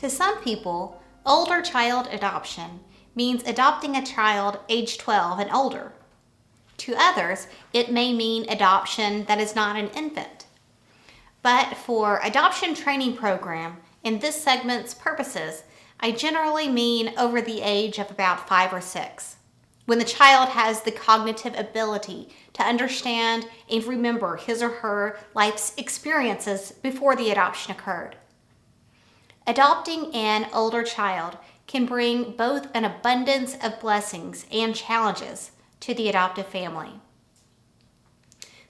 To some people, older child adoption means adopting a child age 12 and older. To others, it may mean adoption that is not an infant. But for adoption training program, in this segment's purposes, I generally mean over the age of about 5 or 6, when the child has the cognitive ability to understand and remember his or her life's experiences before the adoption occurred. Adopting an older child can bring both an abundance of blessings and challenges to the adoptive family.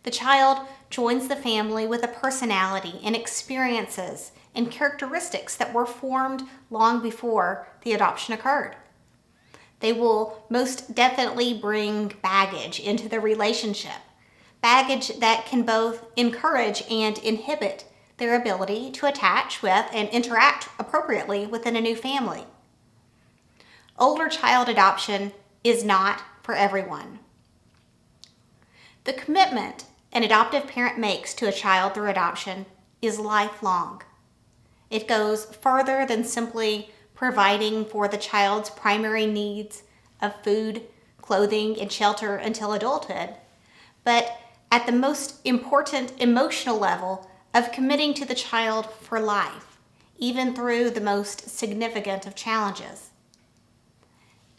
The child joins the family with a personality and experiences and characteristics that were formed long before the adoption occurred. They will most definitely bring baggage into the relationship, baggage that can both encourage and inhibit their ability to attach with and interact appropriately within a new family. Older child adoption is not for everyone. The commitment an adoptive parent makes to a child through adoption is lifelong. It goes further than simply providing for the child's primary needs of food, clothing, and shelter until adulthood, but at the most important emotional level of committing to the child for life, even through the most significant of challenges.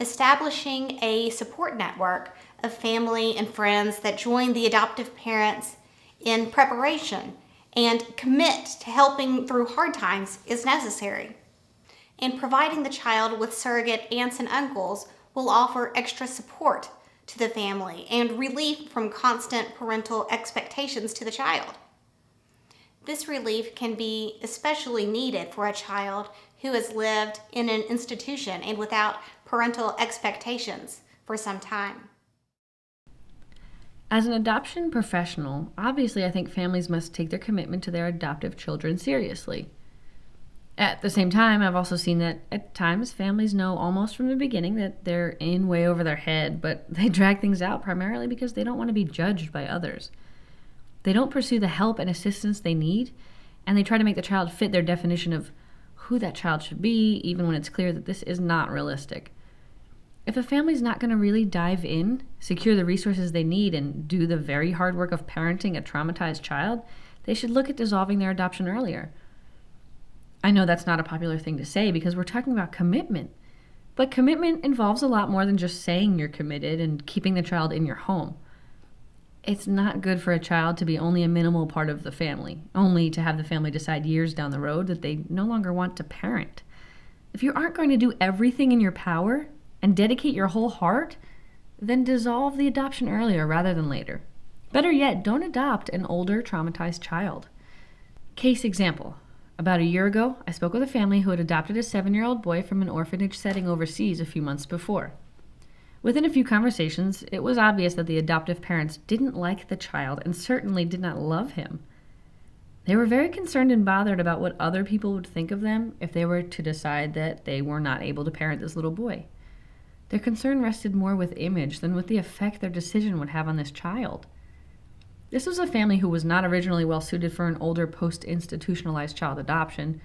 Establishing a support network of family and friends that join the adoptive parents in preparation and commit to helping through hard times is necessary. And providing the child with surrogate aunts and uncles will offer extra support to the family and relief from constant parental expectations to the child. This relief can be especially needed for a child who has lived in an institution and without parental expectations for some time. As an adoption professional, obviously I think families must take their commitment to their adoptive children seriously. At the same time, I've also seen that at times families know almost from the beginning that they're in way over their head, but they drag things out primarily because they don't want to be judged by others. They don't pursue the help and assistance they need, and they try to make the child fit their definition of who that child should be, even when it's clear that this is not realistic. If a family's not going to really dive in, secure the resources they need, and do the very hard work of parenting a traumatized child, they should look at dissolving their adoption earlier. I know that's not a popular thing to say because we're talking about commitment, but commitment involves a lot more than just saying you're committed and keeping the child in your home. It's not good for a child to be only a minimal part of the family, only to have the family decide years down the road that they no longer want to parent. If you aren't going to do everything in your power and dedicate your whole heart, then dissolve the adoption earlier rather than later. Better yet, don't adopt an older, traumatized child. Case example. About a year ago, I spoke with a family who had adopted a 7-year-old boy from an orphanage setting overseas a few months before. Within a few conversations, it was obvious that the adoptive parents didn't like the child and certainly did not love him. They were very concerned and bothered about what other people would think of them if they were to decide that they were not able to parent this little boy. Their concern rested more with image than with the effect their decision would have on this child. This was a family who was not originally well suited for an older post-institutionalized child adoption,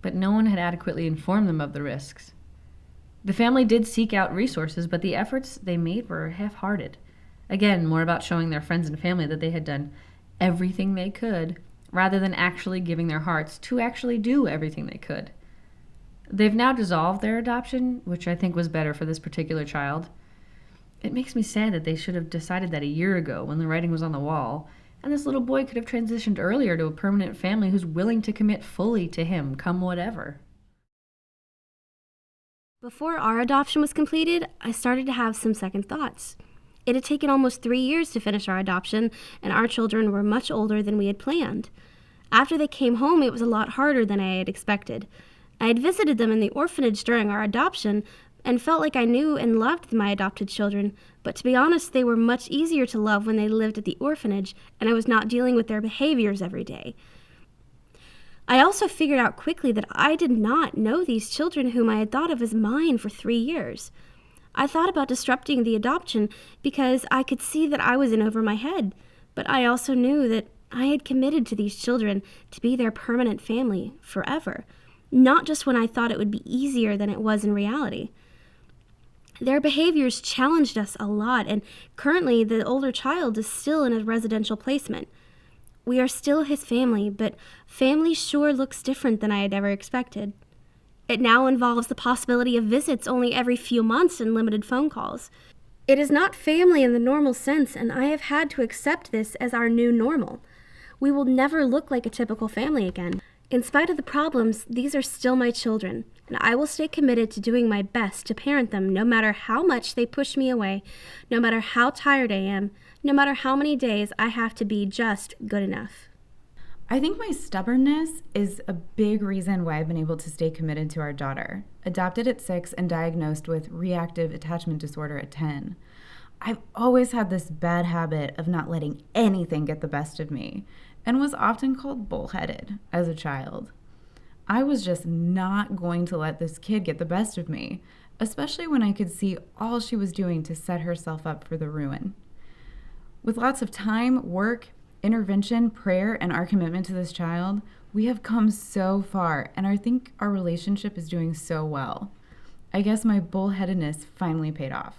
but no one had adequately informed them of the risks. The family did seek out resources, but the efforts they made were half-hearted. Again, more about showing their friends and family that they had done everything they could, rather than actually giving their hearts to actually do everything they could. They've now dissolved their adoption, which I think was better for this particular child. It makes me sad that they should have decided that a year ago when the writing was on the wall, and this little boy could have transitioned earlier to a permanent family who's willing to commit fully to him, come whatever. Before our adoption was completed, I started to have some second thoughts. It had taken almost 3 years to finish our adoption, and our children were much older than we had planned. After they came home, it was a lot harder than I had expected. I had visited them in the orphanage during our adoption and felt like I knew and loved my adopted children, but to be honest, they were much easier to love when they lived at the orphanage and I was not dealing with their behaviors every day. I also figured out quickly that I did not know these children whom I had thought of as mine for 3 years. I thought about disrupting the adoption because I could see that I was in over my head, but I also knew that I had committed to these children to be their permanent family forever. not just when I thought it would be easier than it was in reality. Their behaviors challenged us a lot, and currently the older child is still in a residential placement. We are still his family, but family sure looks different than I had ever expected. It now involves the possibility of visits only every few months and limited phone calls. It is not family in the normal sense, and I have had to accept this as our new normal. We will never look like a typical family again. In spite of the problems, these are still my children, and I will stay committed to doing my best to parent them no matter how much they push me away, no matter how tired I am, no matter how many days I have to be just good enough. I think my stubbornness is a big reason why I've been able to stay committed to our daughter, adopted at 6 and diagnosed with reactive attachment disorder at 10. I've always had this bad habit of not letting anything get the best of me, and was often called bullheaded as a child. I was just not going to let this kid get the best of me, especially when I could see all she was doing to set herself up for the ruin. With lots of time, work, intervention, prayer, and our commitment to this child, we have come so far, and I think our relationship is doing so well. I guess my bullheadedness finally paid off.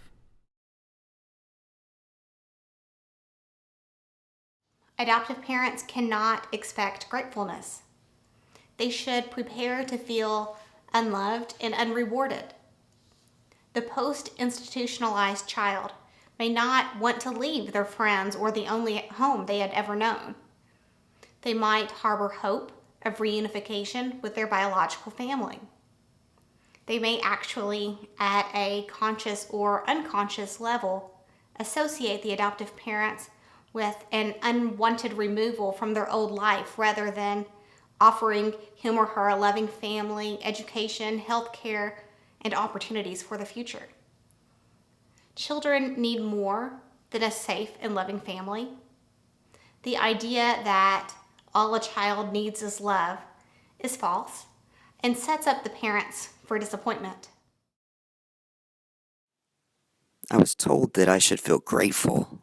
Adoptive parents cannot expect gratefulness. They should prepare to feel unloved and unrewarded. The post-institutionalized child may not want to leave their friends or the only home they had ever known. They might harbor hope of reunification with their biological family. They may actually, at a conscious or unconscious level, associate the adoptive parents with an unwanted removal from their old life rather than offering him or her a loving family, education, health care, and opportunities for the future. Children need more than a safe and loving family. The idea that all a child needs is love is false and sets up the parents for disappointment. I was told that I should feel grateful,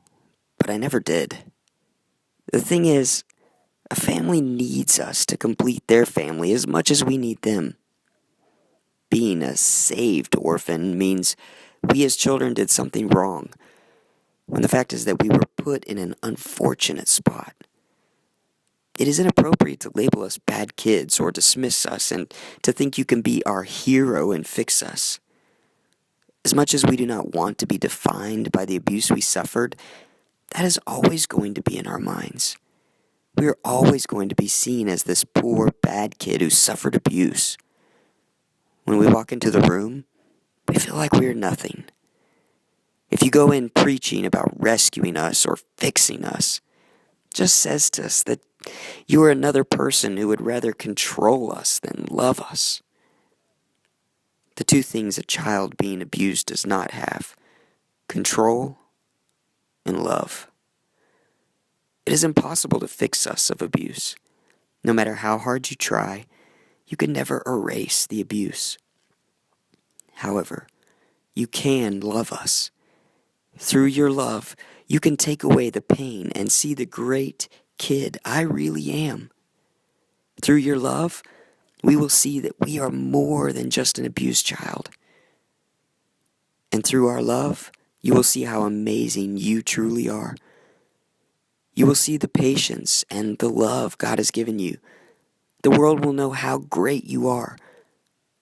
but I never did. The thing is, a family needs us to complete their family as much as we need them. Being a saved orphan means we as children did something wrong, when the fact is that we were put in an unfortunate spot. It is inappropriate to label us bad kids or dismiss us and to think you can be our hero and fix us. As much as we do not want to be defined by the abuse we suffered, that is always going to be in our minds. We are always going to be seen as this poor, bad kid who suffered abuse. When we walk into the room, we feel like we are nothing. If you go in preaching about rescuing us or fixing us, it just says to us that you are another person who would rather control us than love us. The two things a child being abused does not have: control and love. It is impossible to fix us of abuse. No matter how hard you try, you can never erase the abuse. However, you can love us. Through your love, you can take away the pain and see the great kid I really am. Through your love, we will see that we are more than just an abused child. And through our love, you will see how amazing you truly are. You will see the patience and the love God has given you. The world will know how great you are.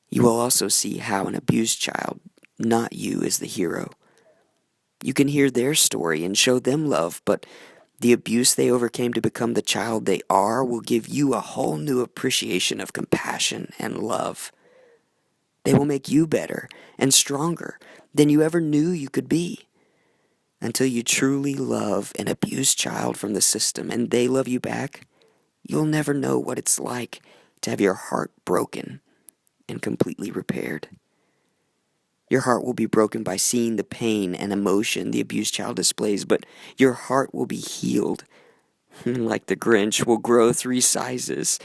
You will also see how an abused child, not you, is the hero. You can hear their story and show them love, but the abuse they overcame to become the child they are will give you a whole new appreciation of compassion and love. They will make you better and stronger than you ever knew you could be. Until you truly love an abused child from the system and they love you back, you'll never know what it's like to have your heart broken and completely repaired. Your heart will be broken by seeing the pain and emotion the abused child displays, but your heart will be healed, like the Grinch, will grow 3 sizes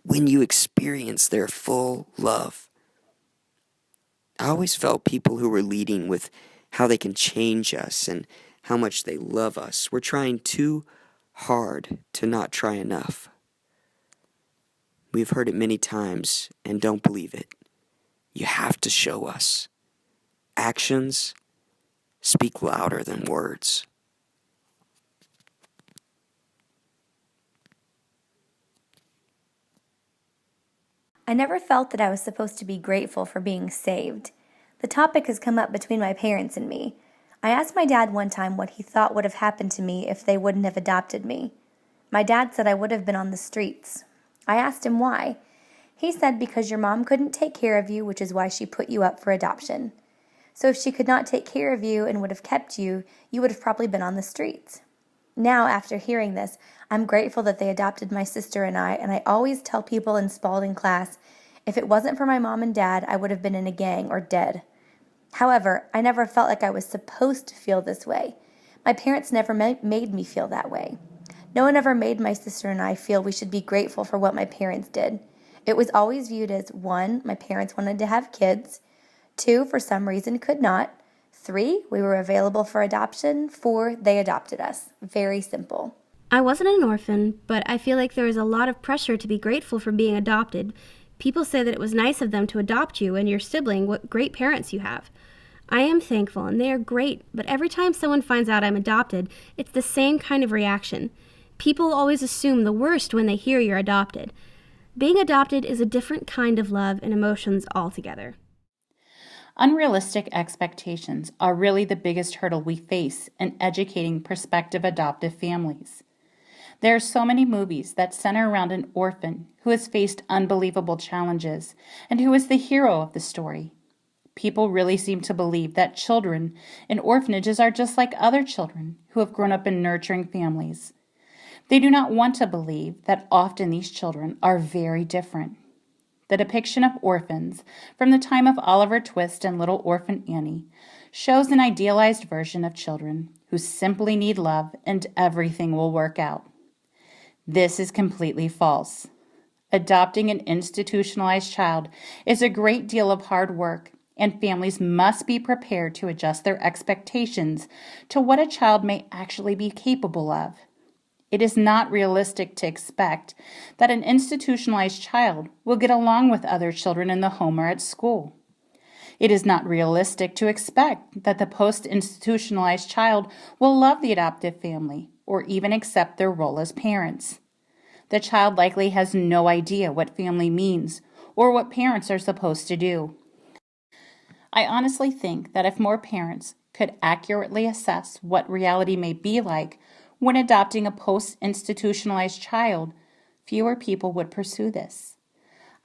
when you experience their full love. I always felt people who were leading with how they can change us and how much they love us were trying too hard to not try enough. We've heard it many times and don't believe it. You have to show us. Actions speak louder than words. I never felt that I was supposed to be grateful for being saved. The topic has come up between my parents and me. I asked my dad one time what he thought would have happened to me if they wouldn't have adopted me. My dad said I would have been on the streets. I asked him why. He said because your mom couldn't take care of you, which is why she put you up for adoption. So if she could not take care of you and would have kept you, you would have probably been on the streets. Now, after hearing this, I'm grateful that they adopted my sister and I always tell people in Spalding class, if it wasn't for my mom and dad, I would have been in a gang or dead. However, I never felt like I was supposed to feel this way. My parents never made me feel that way. No one ever made my sister and I feel we should be grateful for what my parents did. It was always viewed as 1, my parents wanted to have kids, 2, for some reason could not, 3, we were available for adoption, 4, they adopted us. Very simple. I wasn't an orphan, but I feel like there is a lot of pressure to be grateful for being adopted. People say that it was nice of them to adopt you and your sibling, what great parents you have. I am thankful, and they are great, but every time someone finds out I'm adopted, it's the same kind of reaction. People always assume the worst when they hear you're adopted. Being adopted is a different kind of love and emotions altogether. Unrealistic expectations are really the biggest hurdle we face in educating prospective adoptive families. There are so many movies that center around an orphan who has faced unbelievable challenges and who is the hero of the story. People really seem to believe that children in orphanages are just like other children who have grown up in nurturing families. They do not want to believe that often these children are very different. The depiction of orphans from the time of Oliver Twist and Little Orphan Annie shows an idealized version of children who simply need love and everything will work out. This is completely false. Adopting an institutionalized child is a great deal of hard work, and families must be prepared to adjust their expectations to what a child may actually be capable of. It is not realistic to expect that an institutionalized child will get along with other children in the home or at school. It is not realistic to expect that the post-institutionalized child will love the adoptive family or even accept their role as parents. The child likely has no idea what family means or what parents are supposed to do. I honestly think that if more parents could accurately assess what reality may be like when adopting a post-institutionalized child, fewer people would pursue this.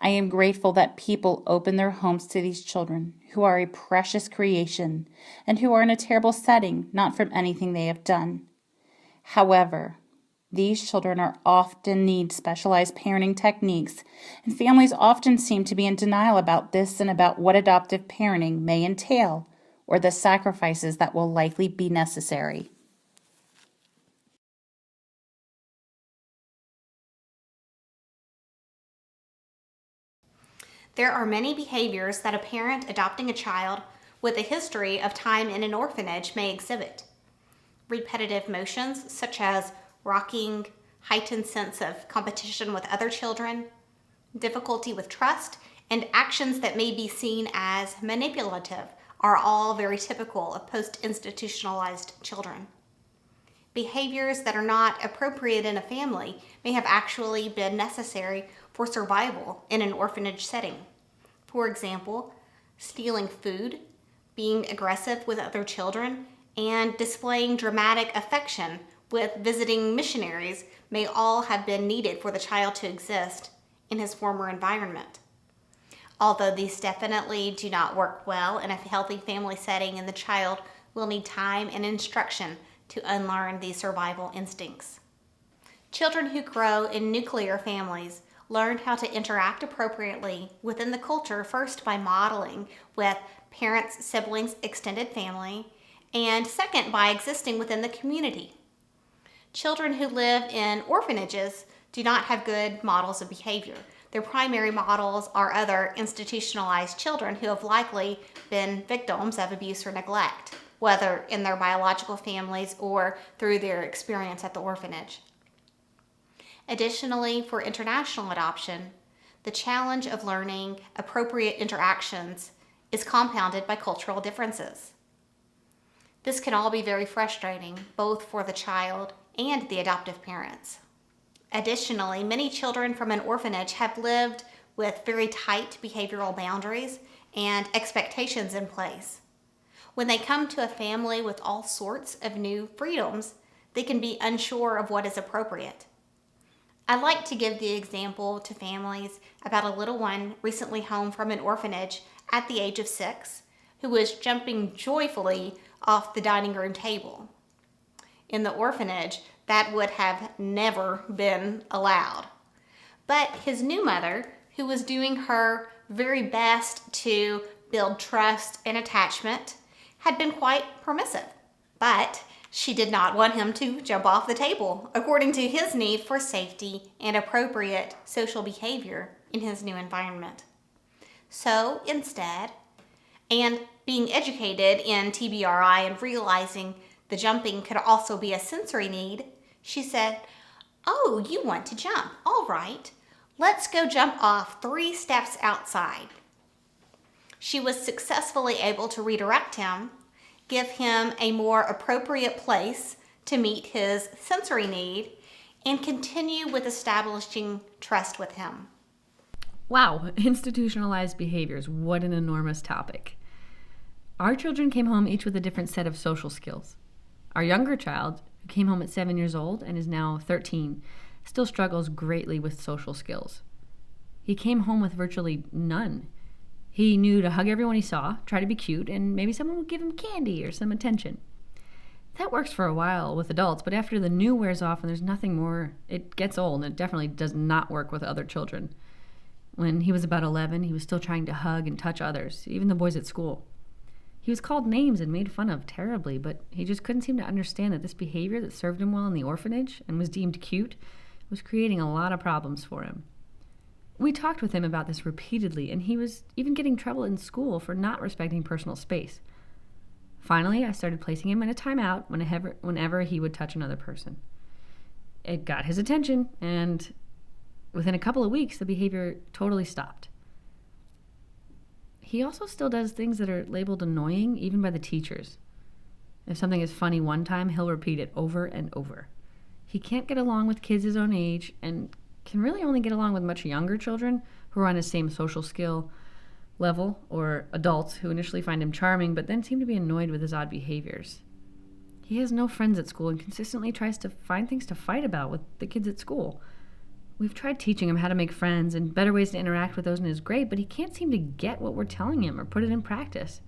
I am grateful that people open their homes to these children who are a precious creation and who are in a terrible setting, not from anything they have done. However, these children are often need specialized parenting techniques, and families often seem to be in denial about this and about what adoptive parenting may entail or the sacrifices that will likely be necessary. There are many behaviors that a parent adopting a child with a history of time in an orphanage may exhibit. Repetitive motions such as rocking, heightened sense of competition with other children, difficulty with trust, and actions that may be seen as manipulative are all very typical of post-institutionalized children. Behaviors that are not appropriate in a family may have actually been necessary for survival in an orphanage setting. For example, stealing food, being aggressive with other children, and displaying dramatic affection with visiting missionaries may all have been needed for the child to exist in his former environment. Although these definitely do not work well in a healthy family setting, and the child will need time and instruction to unlearn these survival instincts. Children who grow in nuclear families learn how to interact appropriately within the culture, first by modeling with parents, siblings, extended family, and second by existing within the community. Children who live in orphanages do not have good models of behavior. Their primary models are other institutionalized children who have likely been victims of abuse or neglect, whether in their biological families or through their experience at the orphanage. Additionally, for international adoption, the challenge of learning appropriate interactions is compounded by cultural differences. This can all be very frustrating, both for the child and the adoptive parents. Additionally, many children from an orphanage have lived with very tight behavioral boundaries and expectations in place. When they come to a family with all sorts of new freedoms, they can be unsure of what is appropriate. I like to give the example to families about a little one recently home from an orphanage at the age of 6 who was jumping joyfully off the dining room table. In the orphanage, that would have never been allowed. But his new mother, who was doing her very best to build trust and attachment, had been quite permissive. But she did not want him to jump off the table, according to his need for safety and appropriate social behavior in his new environment. So instead, and being educated in TBRI and realizing the jumping could also be a sensory need, she said, "Oh, you want to jump? All right. Let's go jump off 3 steps outside." She was successfully able to redirect him, give him a more appropriate place to meet his sensory need, and continue with establishing trust with him. Wow, institutionalized behaviors. What an enormous topic. Our children came home each with a different set of social skills. Our younger child, who came home at 7 years old and is now 13, still struggles greatly with social skills. He came home with virtually none. He knew to hug everyone he saw, try to be cute, and maybe someone would give him candy or some attention. That works for a while with adults, but after the new wears off and there's nothing more, it gets old, and it definitely does not work with other children. When he was about 11, he was still trying to hug and touch others, even the boys at school. He was called names and made fun of terribly, but he just couldn't seem to understand that this behavior that served him well in the orphanage and was deemed cute was creating a lot of problems for him. We talked with him about this repeatedly, and he was even getting trouble in school for not respecting personal space. Finally, I started placing him in a timeout whenever he would touch another person. It got his attention, and within a couple of weeks, the behavior totally stopped. He also still does things that are labeled annoying, even by the teachers. If something is funny one time, he'll repeat it over and over. He can't get along with kids his own age, and can really only get along with much younger children who are on his same social skill level, or adults who initially find him charming but then seem to be annoyed with his odd behaviors. He has no friends at school and consistently tries to find things to fight about with the kids at school. We've tried teaching him how to make friends and better ways to interact with those in his grade, but he can't seem to get what we're telling him or put it in practice.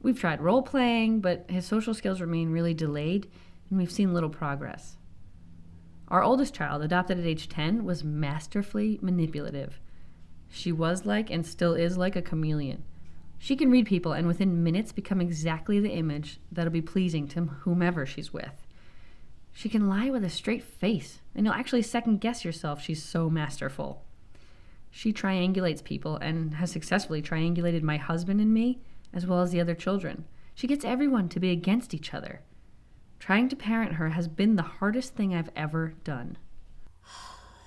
We've tried role-playing, but his social skills remain really delayed, and we've seen little progress. Our oldest child, adopted at age 10, was masterfully manipulative. She was like and still is like a chameleon. She can read people and within minutes become exactly the image that'll be pleasing to whomever she's with. She can lie with a straight face, and you'll actually second-guess yourself. She's so masterful. She triangulates people and has successfully triangulated my husband and me, as well as the other children. She gets everyone to be against each other. Trying to parent her has been the hardest thing I've ever done.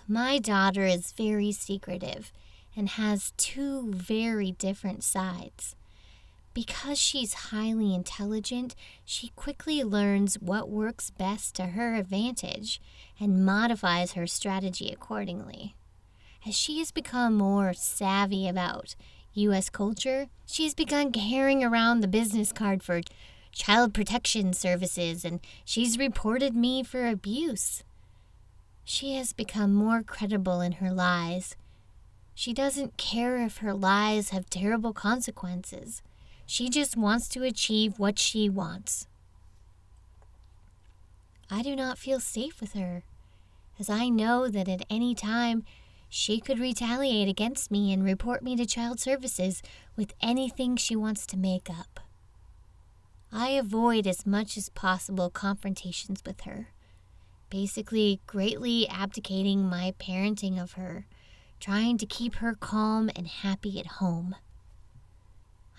My daughter is very secretive and has 2 very different sides. Because she's highly intelligent, she quickly learns what works best to her advantage and modifies her strategy accordingly. As she has become more savvy about U.S. culture, she has begun carrying around the business card for child protection services, and she's reported me for abuse. She has become more credible in her lies. She doesn't care if her lies have terrible consequences. She just wants to achieve what she wants. I do not feel safe with her, as I know that at any time she could retaliate against me and report me to child services with anything she wants to make up. I avoid as much as possible confrontations with her, basically greatly abdicating my parenting of her, trying to keep her calm and happy at home.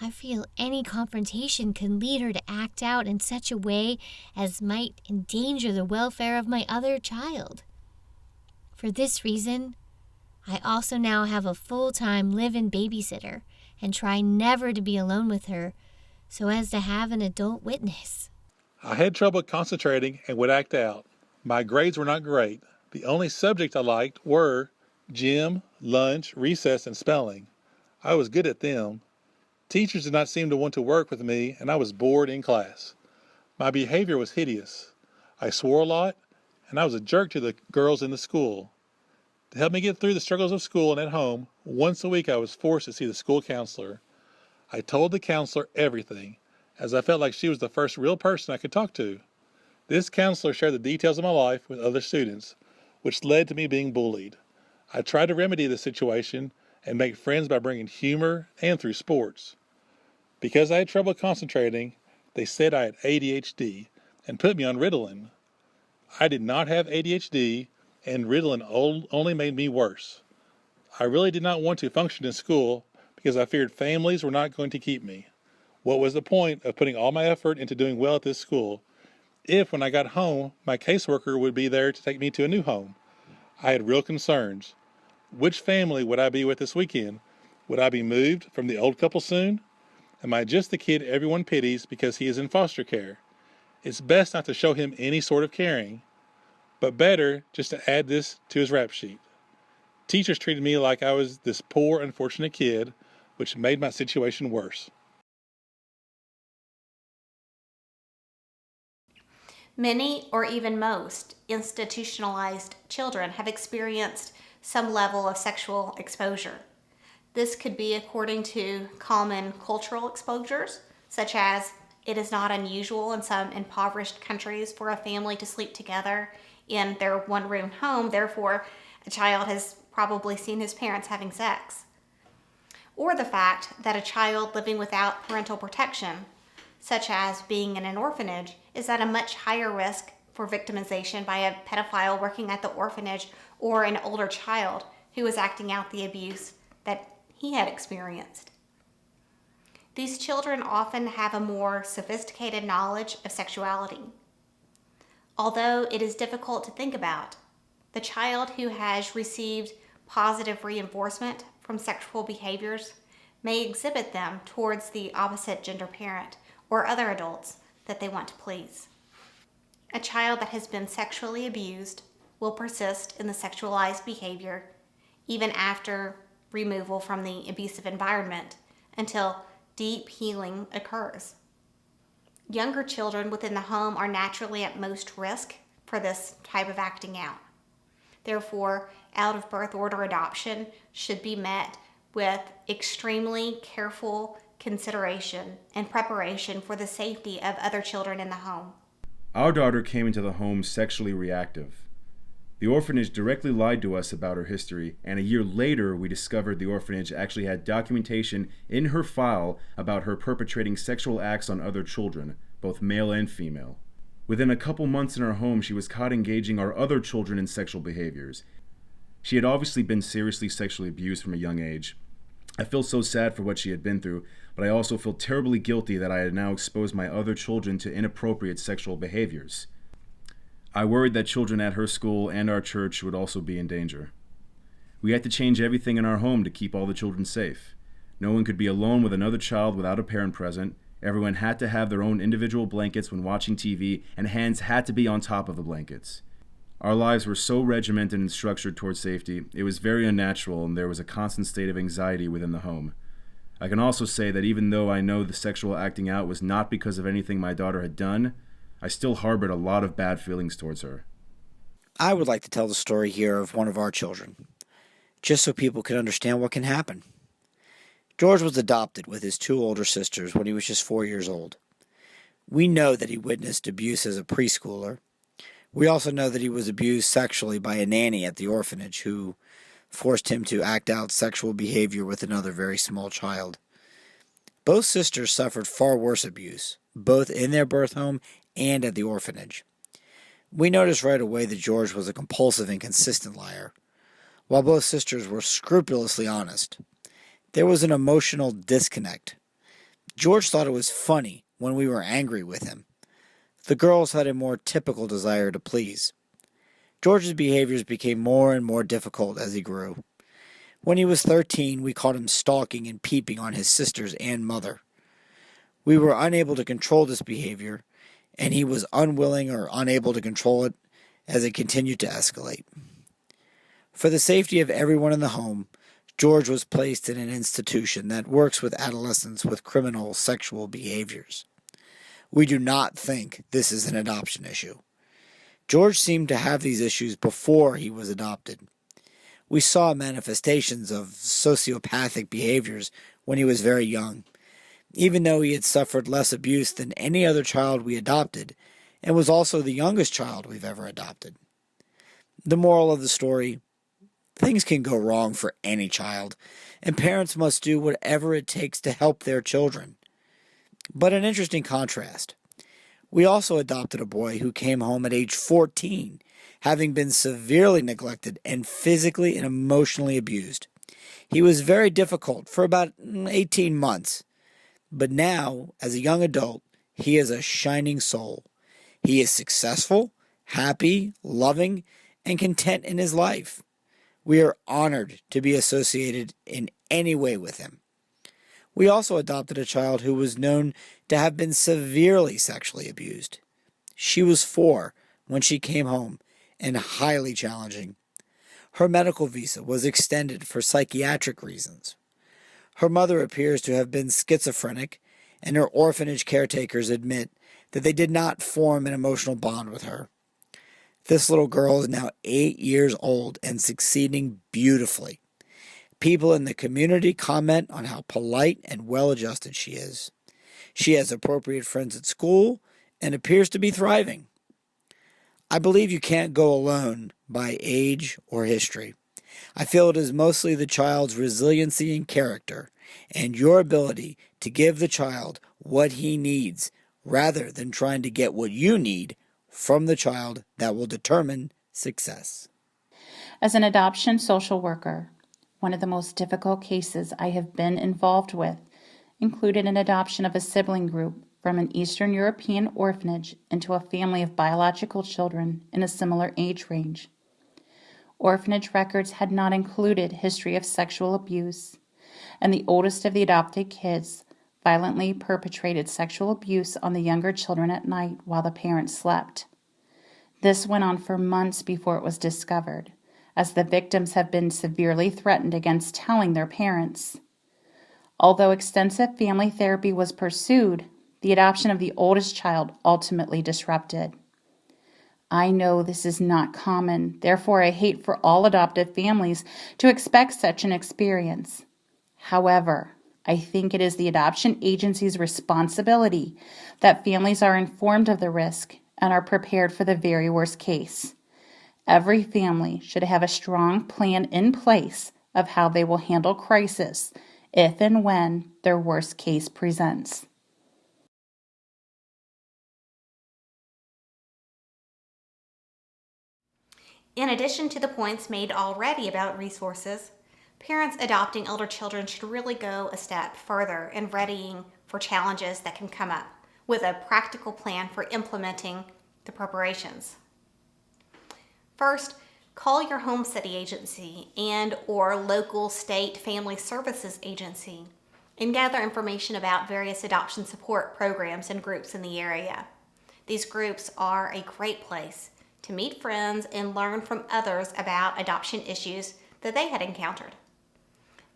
I feel any confrontation can lead her to act out in such a way as might endanger the welfare of my other child. For this reason, I also now have a full-time live-in babysitter and try never to be alone with her so as to have an adult witness. I had trouble concentrating and would act out. My grades were not great. The only subject I liked were gym, lunch, recess, and spelling. I was good at them. Teachers did not seem to want to work with me, and I was bored in class. My behavior was hideous. I swore a lot, and I was a jerk to the girls in the school. To help me get through the struggles of school and at home, once a week I was forced to see the school counselor. I told the counselor everything, as I felt like she was the first real person I could talk to. This counselor shared the details of my life with other students, which led to me being bullied. I tried to remedy the situation and make friends by bringing humor and through sports. Because I had trouble concentrating, they said I had ADHD and put me on Ritalin. I did not have ADHD, and Ritalin only made me worse. I really did not want to function in school because I feared families were not going to keep me. What was the point of putting all my effort into doing well at this school if, when I got home, my caseworker would be there to take me to a new home? I had real concerns. Which family would I be with this weekend? Would I be moved from the old couple soon? Am I just the kid everyone pities because he is in foster care? It's best not to show him any sort of caring, but better just to add this to his rap sheet. Teachers treated me like I was this poor, unfortunate kid, which made my situation worse. Many, or even most, institutionalized children have experienced some level of sexual exposure. This could be according to common cultural exposures, such as it is not unusual in some impoverished countries for a family to sleep together in their one-room home, therefore a child has probably seen his parents having sex. Or the fact that a child living without parental protection, such as being in an orphanage, is at a much higher risk for victimization by a pedophile working at the orphanage or an older child who is acting out the abuse that he had experienced. These children often have a more sophisticated knowledge of sexuality. Although it is difficult to think about, the child who has received positive reinforcement from sexual behaviors may exhibit them towards the opposite gender parent or other adults that they want to please. A child that has been sexually abused will persist in the sexualized behavior even after removal from the abusive environment until deep healing occurs. Younger children within the home are naturally at most risk for this type of acting out. Therefore, out-of-birth order adoption should be met with extremely careful consideration and preparation for the safety of other children in the home. Our daughter came into the home sexually reactive. The orphanage directly lied to us about her history, and a year later we discovered the orphanage actually had documentation in her file about her perpetrating sexual acts on other children, both male and female. Within a couple months in our home, she was caught engaging our other children in sexual behaviors. She had obviously been seriously sexually abused from a young age. I feel so sad for what she had been through, but I also feel terribly guilty that I had now exposed my other children to inappropriate sexual behaviors. I worried that children at her school and our church would also be in danger. We had to change everything in our home to keep all the children safe. No one could be alone with another child without a parent present. Everyone had to have their own individual blankets when watching TV, and hands had to be on top of the blankets. Our lives were so regimented and structured towards safety, it was very unnatural, and there was a constant state of anxiety within the home. I can also say that even though I know the sexual acting out was not because of anything my daughter had done, I still harbored a lot of bad feelings towards her. I would like to tell the story here of one of our children, just so people can understand what can happen. George was adopted with his two older sisters when he was just 4 years old. We know that he witnessed abuse as a preschooler. We also know that he was abused sexually by a nanny at the orphanage who forced him to act out sexual behavior with another very small child. Both sisters suffered far worse abuse, both in their birth home and at the orphanage. We noticed right away that George was a compulsive and consistent liar, while both sisters were scrupulously honest. There was an emotional disconnect. George thought it was funny when we were angry with him. The girls had a more typical desire to please. George's behaviors became more and more difficult as he grew. When he was 13, we caught him stalking and peeping on his sisters and mother. We were unable to control this behavior, and he was unwilling or unable to control it as it continued to escalate. For the safety of everyone in the home, George was placed in an institution that works with adolescents with criminal sexual behaviors. We do not think this is an adoption issue. George seemed to have these issues before he was adopted. We saw manifestations of sociopathic behaviors when he was very young, even though he had suffered less abuse than any other child we adopted, and was also the youngest child we've ever adopted. The moral of the story: things can go wrong for any child, and parents must do whatever it takes to help their children. But an interesting contrast: we also adopted a boy who came home at age 14, having been severely neglected and physically and emotionally abused. He was very difficult for about 18 months, but now, as a young adult, he is a shining soul. He is successful, happy, loving, and content in his life. We are honored to be associated in any way with him. We also adopted a child who was known to have been severely sexually abused. She was 4 when she came home and highly challenging. Her medical visa was extended for psychiatric reasons. Her mother appears to have been schizophrenic, and her orphanage caretakers admit that they did not form an emotional bond with her. This little girl is now 8 years old and succeeding beautifully. People in the community comment on how polite and well-adjusted she is. She has appropriate friends at school and appears to be thriving. I believe you can't go alone by age or history. I feel it is mostly the child's resiliency and character, and your ability to give the child what he needs rather than trying to get what you need from the child that will determine success. As an adoption social worker, one of the most difficult cases I have been involved with included an adoption of a sibling group from an Eastern European orphanage into a family of biological children in a similar age range. Orphanage records had not included history of sexual abuse, and the oldest of the adopted kids violently perpetrated sexual abuse on the younger children at night while the parents slept. This went on for months before it was discovered, as the victims have been severely threatened against telling their parents. Although extensive family therapy was pursued, the adoption of the oldest child ultimately disrupted. I know this is not common, therefore I hate for all adoptive families to expect such an experience. However, I think it is the adoption agency's responsibility that families are informed of the risk and are prepared for the very worst case. Every family should have a strong plan in place of how they will handle crisis if and when their worst case presents. In addition to the points made already about resources, parents adopting older children should really go a step further in readying for challenges that can come up with a practical plan for implementing the preparations. First, call your home city agency and or local state family services agency and gather information about various adoption support programs and groups in the area. These groups are a great place to meet friends and learn from others about adoption issues that they had encountered.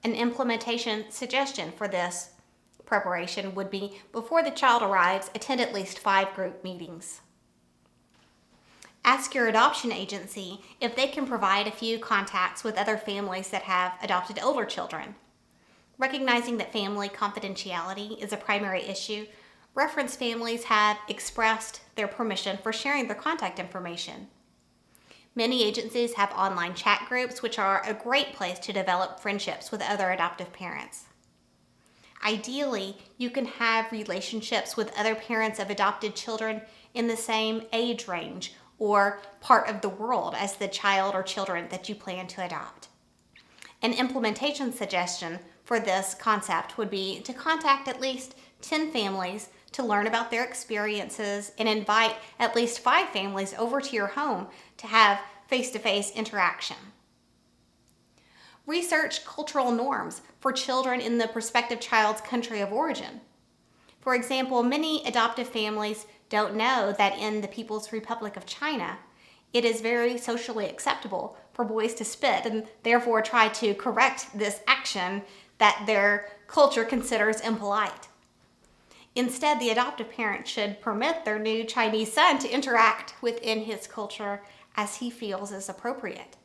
An implementation suggestion for this preparation would be, before the child arrives, attend at least 5 group meetings. Ask your adoption agency if they can provide a few contacts with other families that have adopted older children. Recognizing that family confidentiality is a primary issue, reference families have expressed their permission for sharing their contact information. Many agencies have online chat groups, which are a great place to develop friendships with other adoptive parents. Ideally, you can have relationships with other parents of adopted children in the same age range or part of the world as the child or children that you plan to adopt. An implementation suggestion for this concept would be to contact at least 10 families to learn about their experiences and invite at least 5 families over to your home to have face-to-face interaction. Research cultural norms for children in the prospective child's country of origin. For example, many adoptive families don't know that in the People's Republic of China, it is very socially acceptable for boys to spit and therefore try to correct this action that their culture considers impolite. Instead, the adoptive parent should permit their new Chinese son to interact within his culture as he feels is appropriate.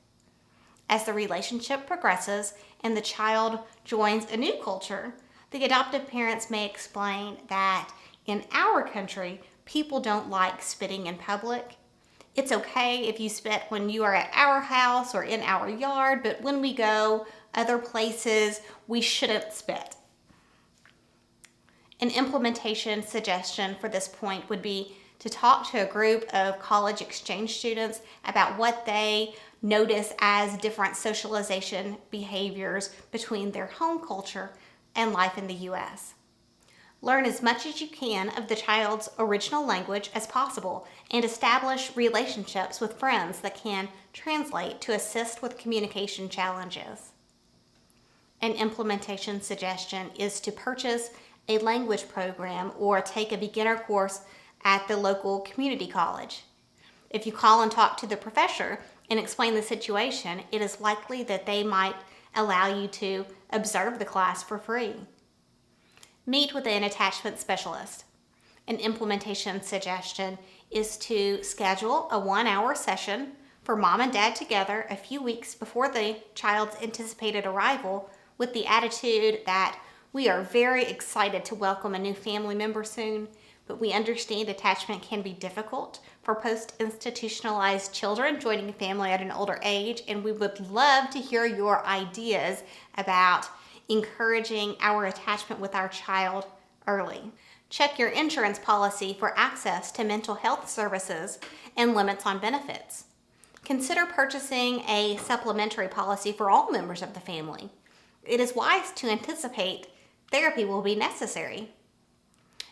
As the relationship progresses and the child joins a new culture, the adoptive parents may explain that in our country, people don't like spitting in public. It's okay if you spit when you are at our house or in our yard, but when we go other places, we shouldn't spit. An implementation suggestion for this point would be to talk to a group of college exchange students about what they notice as different socialization behaviors between their home culture and life in the U.S. Learn as much as you can of the child's original language as possible and establish relationships with friends that can translate to assist with communication challenges. An implementation suggestion is to purchase a language program or take a beginner course at the local community college. If you call and talk to the professor and explain the situation, it is likely that they might allow you to observe the class for free. Meet with an attachment specialist. An implementation suggestion is to schedule a 1-hour session for mom and dad together a few weeks before the child's anticipated arrival with the attitude that we are very excited to welcome a new family member soon, but we understand attachment can be difficult for post-institutionalized children joining a family at an older age, and we would love to hear your ideas about encouraging our attachment with our child early. Check your insurance policy for access to mental health services and limits on benefits. Consider purchasing a supplementary policy for all members of the family. It is wise to anticipate therapy will be necessary.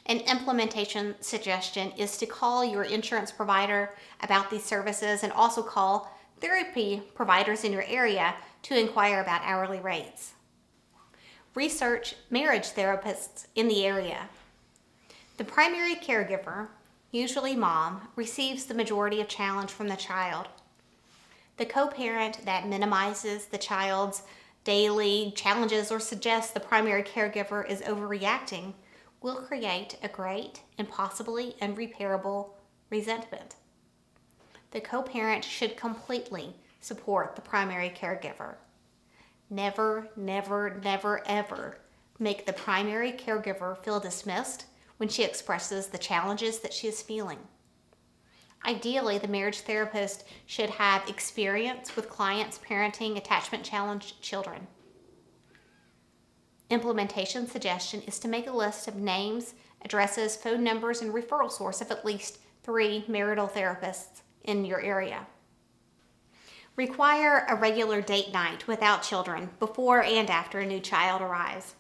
An implementation suggestion is to call your insurance provider about these services and also call therapy providers in your area to inquire about hourly rates. Research marriage therapists in the area. The primary caregiver, usually mom, receives the majority of challenge from the child. The co-parent that minimizes the child's daily challenges or suggests the primary caregiver is overreacting will create a great and possibly unrepairable resentment. The co-parent should completely support the primary caregiver. Never, never, never, ever make the primary caregiver feel dismissed when she expresses the challenges that she is feeling. Ideally, the marriage therapist should have experience with clients parenting attachment-challenged children. Implementation suggestion is to make a list of names, addresses, phone numbers, and referral source of at least 3 marital therapists in your area. Require a regular date night without children before and after a new child arrives.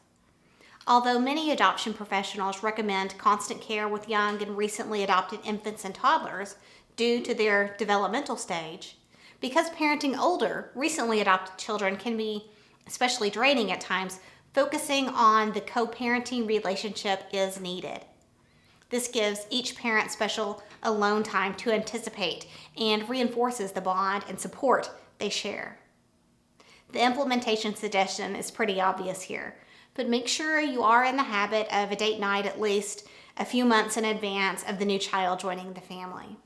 Although many adoption professionals recommend constant care with young and recently adopted infants and toddlers due to their developmental stage, because parenting older, recently adopted children can be especially draining at times, focusing on the co-parenting relationship is needed. This gives each parent special alone time to anticipate and reinforces the bond and support they share. The implementation suggestion is pretty obvious here, but make sure you are in the habit of a date night at least a few months in advance of the new child joining the family.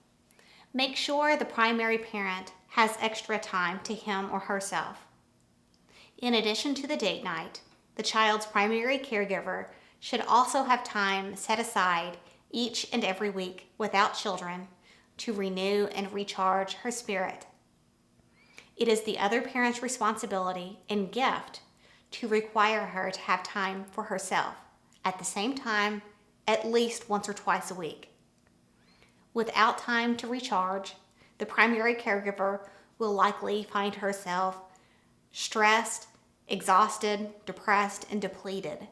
Make sure the primary parent has extra time to him or herself. In addition to the date night, the child's primary caregiver should also have time set aside each and every week without children to renew and recharge her spirit. It is the other parent's responsibility and gift to require her to have time for herself at the same time at least once or twice a week. Without time to recharge, the primary caregiver will likely find herself stressed, exhausted, depressed, and depleted.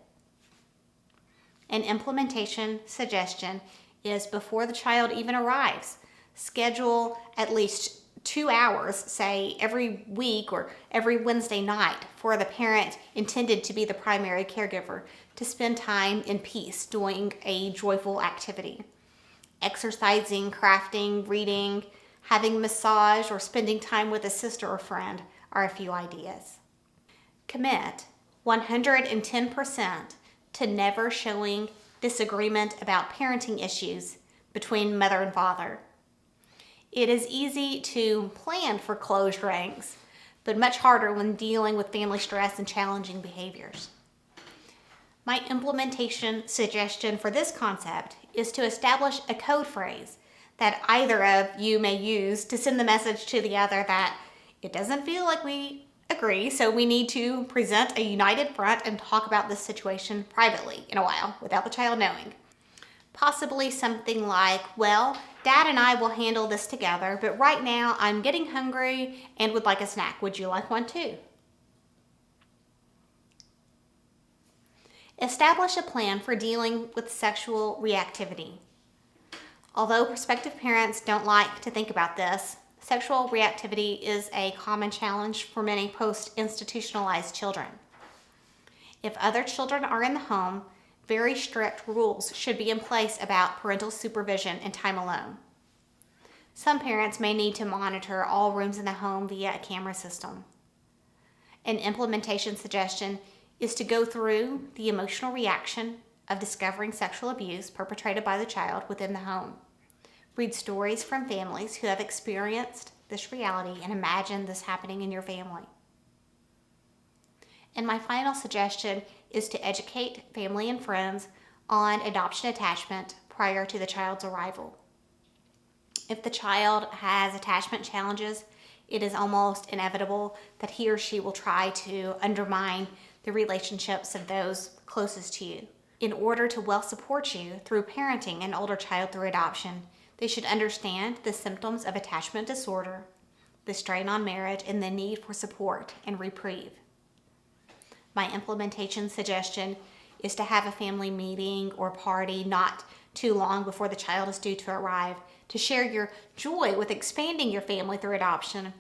An implementation suggestion is before the child even arrives, schedule at least 2 hours, say every week or every Wednesday night, for the parent intended to be the primary caregiver to spend time in peace doing a joyful activity. Exercising, crafting, reading, having a massage, or spending time with a sister or friend are a few ideas. Commit 110% to never showing disagreement about parenting issues between mother and father. It is easy to plan for closed ranks, but much harder when dealing with family stress and challenging behaviors. My implementation suggestion for this concept is to establish a code phrase that either of you may use to send the message to the other that it doesn't feel like we agree, so we need to present a united front and talk about this situation privately in a while without the child knowing. Possibly something like, well, Dad and I will handle this together, but right now I'm getting hungry and would like a snack. Would you like one too? Establish a plan for dealing with sexual reactivity. Although prospective parents don't like to think about this, sexual reactivity is a common challenge for many post-institutionalized children. If other children are in the home, very strict rules should be in place about parental supervision and time alone. Some parents may need to monitor all rooms in the home via a camera system. An implementation suggestion is to go through the emotional reaction of discovering sexual abuse perpetrated by the child within the home. Read stories from families who have experienced this reality and imagine this happening in your family. And my final suggestion is to educate family and friends on adoption attachment prior to the child's arrival. If the child has attachment challenges, it is almost inevitable that he or she will try to undermine the relationships of those closest to you. In order to well support you through parenting an older child through adoption, they should understand the symptoms of attachment disorder, the strain on marriage, and the need for support and reprieve. My implementation suggestion is to have a family meeting or party not too long before the child is due to arrive to share your joy with expanding your family through adoption,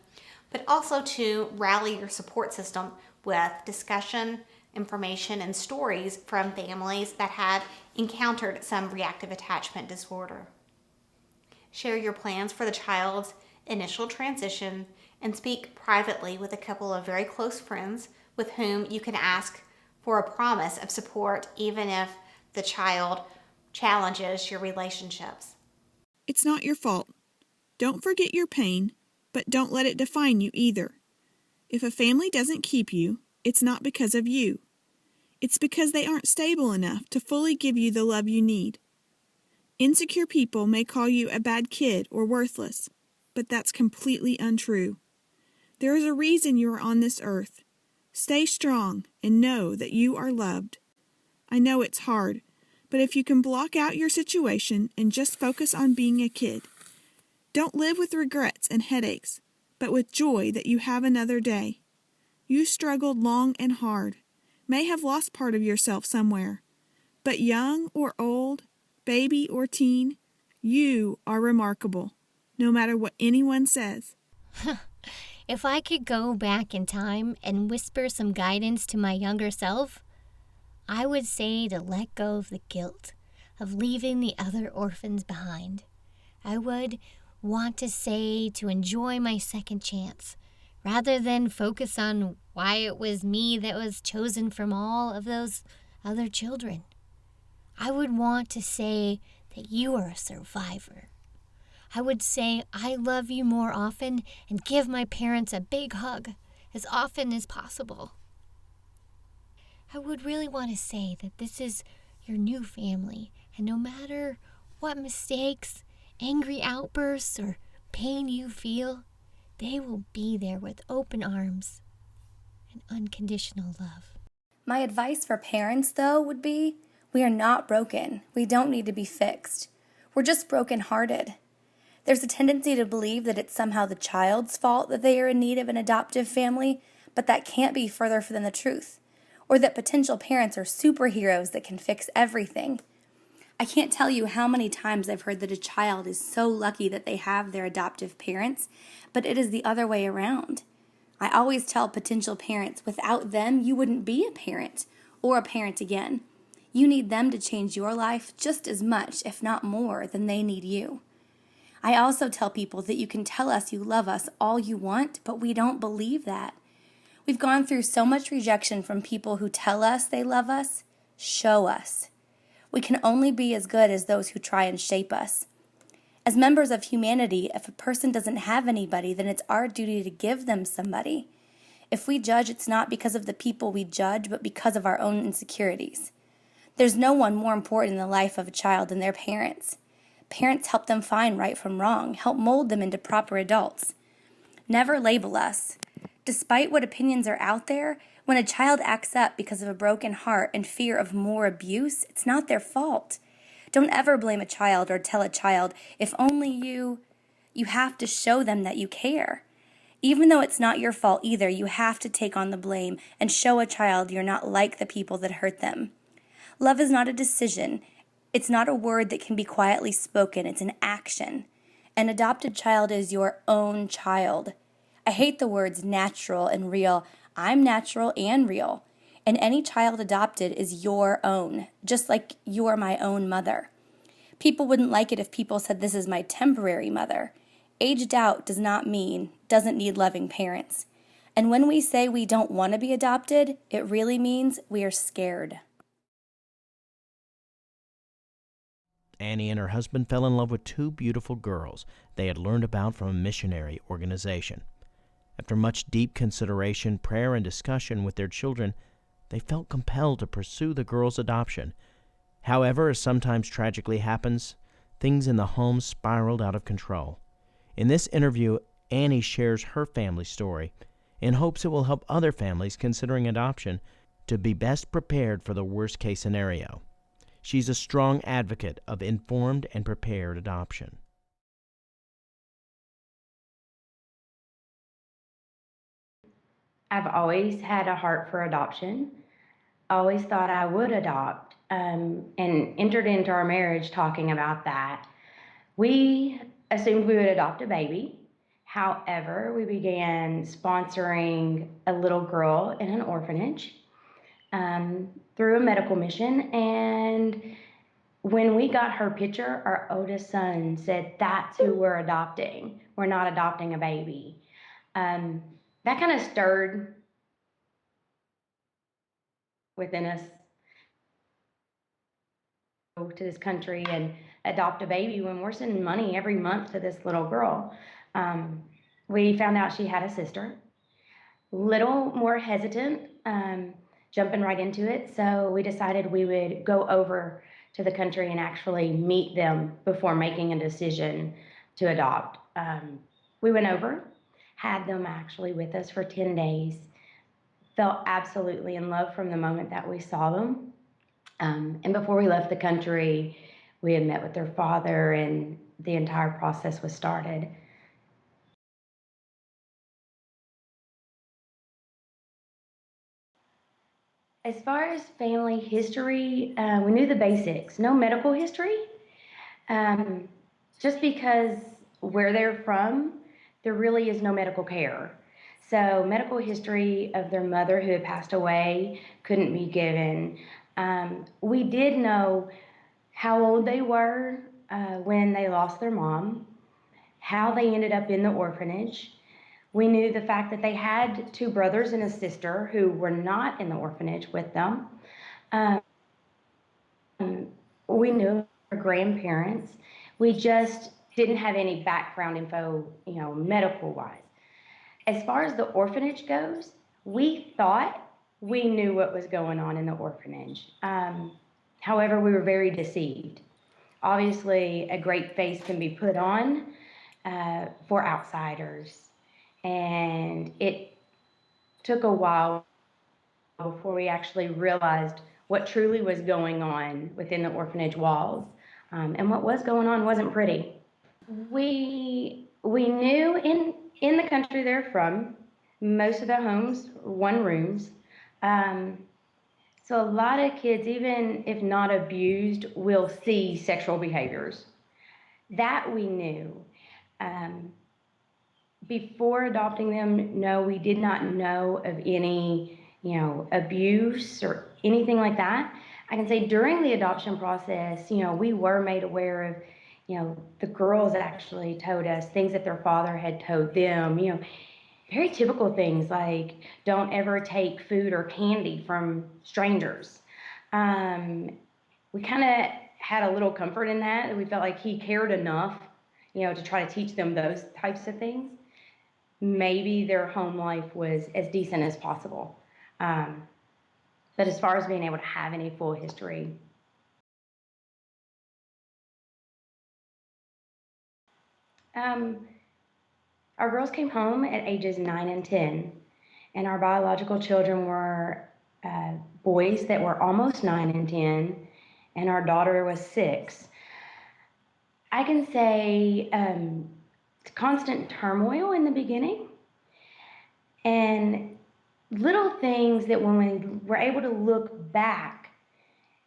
but also to rally your support system with discussion, information, and stories from families that have encountered some reactive attachment disorder. Share your plans for the child's initial transition and speak privately with a couple of very close friends with whom you can ask for a promise of support even if the child challenges your relationships. It's not your fault. Don't forget your pain, but don't let it define you either. If a family doesn't keep you, it's not because of you. It's because they aren't stable enough to fully give you the love you need. Insecure people may call you a bad kid or worthless, but that's completely untrue. There is a reason you are on this earth. Stay strong and know that you are loved. I know it's hard, but if you can block out your situation and just focus on being a kid, don't live with regrets and headaches, but with joy that you have another day. You struggled long and hard, may have lost part of yourself somewhere, but young or old, baby or teen, you are remarkable, no matter what anyone says. If I could go back in time and whisper some guidance to my younger self, I would say to let go of the guilt of leaving the other orphans behind. I would want to say to enjoy my second chance, rather than focus on why it was me that was chosen from all of those other children. I would want to say that you are a survivor. I would say I love you more often and give my parents a big hug as often as possible. I would really want to say that this is your new family, and no matter what mistakes, angry outbursts, or pain you feel, they will be there with open arms and unconditional love. My advice for parents, though, would be, we are not broken. We don't need to be fixed. We're just brokenhearted. There's a tendency to believe that it's somehow the child's fault that they are in need of an adoptive family, but that can't be further from the truth. Or that potential parents are superheroes that can fix everything. I can't tell you how many times I've heard that a child is so lucky that they have their adoptive parents, but it is the other way around. I always tell potential parents, without them, you wouldn't be a parent or a parent again. You need them to change your life just as much, if not more, than they need you. I also tell people that you can tell us you love us all you want, but we don't believe that. We've gone through so much rejection from people who tell us they love us. Show us. We can only be as good as those who try and shape us. As members of humanity, if a person doesn't have anybody, then it's our duty to give them somebody. If we judge, it's not because of the people we judge, but because of our own insecurities. There's no one more important in the life of a child than their parents. Parents help them find right from wrong, help mold them into proper adults. Never label us. Despite what opinions are out there, when a child acts up because of a broken heart and fear of more abuse, it's not their fault. Don't ever blame a child or tell a child, if only you have to show them that you care. Even though it's not your fault either, you have to take on the blame and show a child you're not like the people that hurt them. Love is not a decision. It's not a word that can be quietly spoken. It's an action. An adopted child is your own child. I hate the words natural and real. I'm natural and real. And any child adopted is your own, just like you're my own mother. People wouldn't like it if people said this is my temporary mother. Aged out doesn't need loving parents. And when we say we don't want to be adopted, it really means we are scared. Annie and her husband fell in love with two beautiful girls they had learned about from a missionary organization. After much deep consideration, prayer, and discussion with their children, they felt compelled to pursue the girls' adoption. However, as sometimes tragically happens, things in the home spiraled out of control. In this interview, Annie shares her family story in hopes it will help other families considering adoption to be best prepared for the worst-case scenario. She's a strong advocate of informed and prepared adoption. I've always had a heart for adoption. Always thought I would adopt, and entered into our marriage talking about that. We assumed we would adopt a baby. However, we began sponsoring a little girl in an orphanage through a medical mission. And when we got her picture, our oldest son said, "That's who we're adopting. We're not adopting a baby." That kind of stirred within us to this country and adopt a baby when we're sending money every month to this little girl. We found out she had a sister. Little more hesitant, jumping right into it. So we decided we would go over to the country and actually meet them before making a decision to adopt. We went over, had them actually with us for 10 days, felt absolutely in love from the moment that we saw them. And before we left the country, we had met with their father and the entire process was started. As far as family history, we knew the basics. No medical history, just because where they're from, there really is no medical care. So medical history of their mother who had passed away couldn't be given. We did know how old they were when they lost their mom, how they ended up in the orphanage. We knew the fact that they had two brothers and a sister who were not in the orphanage with them. We knew their grandparents. We just didn't have any background info, medical-wise. As far as the orphanage goes, we thought we knew what was going on in the orphanage. However, we were very deceived. Obviously, a great face can be put on for outsiders. And it took a while before we actually realized what truly was going on within the orphanage walls. And what was going on wasn't pretty. We knew in the country they're from, most of the homes were one rooms. So a lot of kids, even if not abused, will see sexual behaviors. That we knew. Before adopting them, no, we did not know of any, abuse or anything like that. I can say during the adoption process, we were made aware of, the girls actually told us things that their father had told them, very typical things like don't ever take food or candy from strangers. We kind of had a little comfort in that. We felt like he cared enough, to try to teach them those types of things. Maybe their home life was as decent as possible. But as far as being able to have any full history, our girls came home at ages 9 and 10, and our biological children were boys that were almost 9 and 10, and our daughter was 6. I can say constant turmoil in the beginning, and little things that when we were able to look back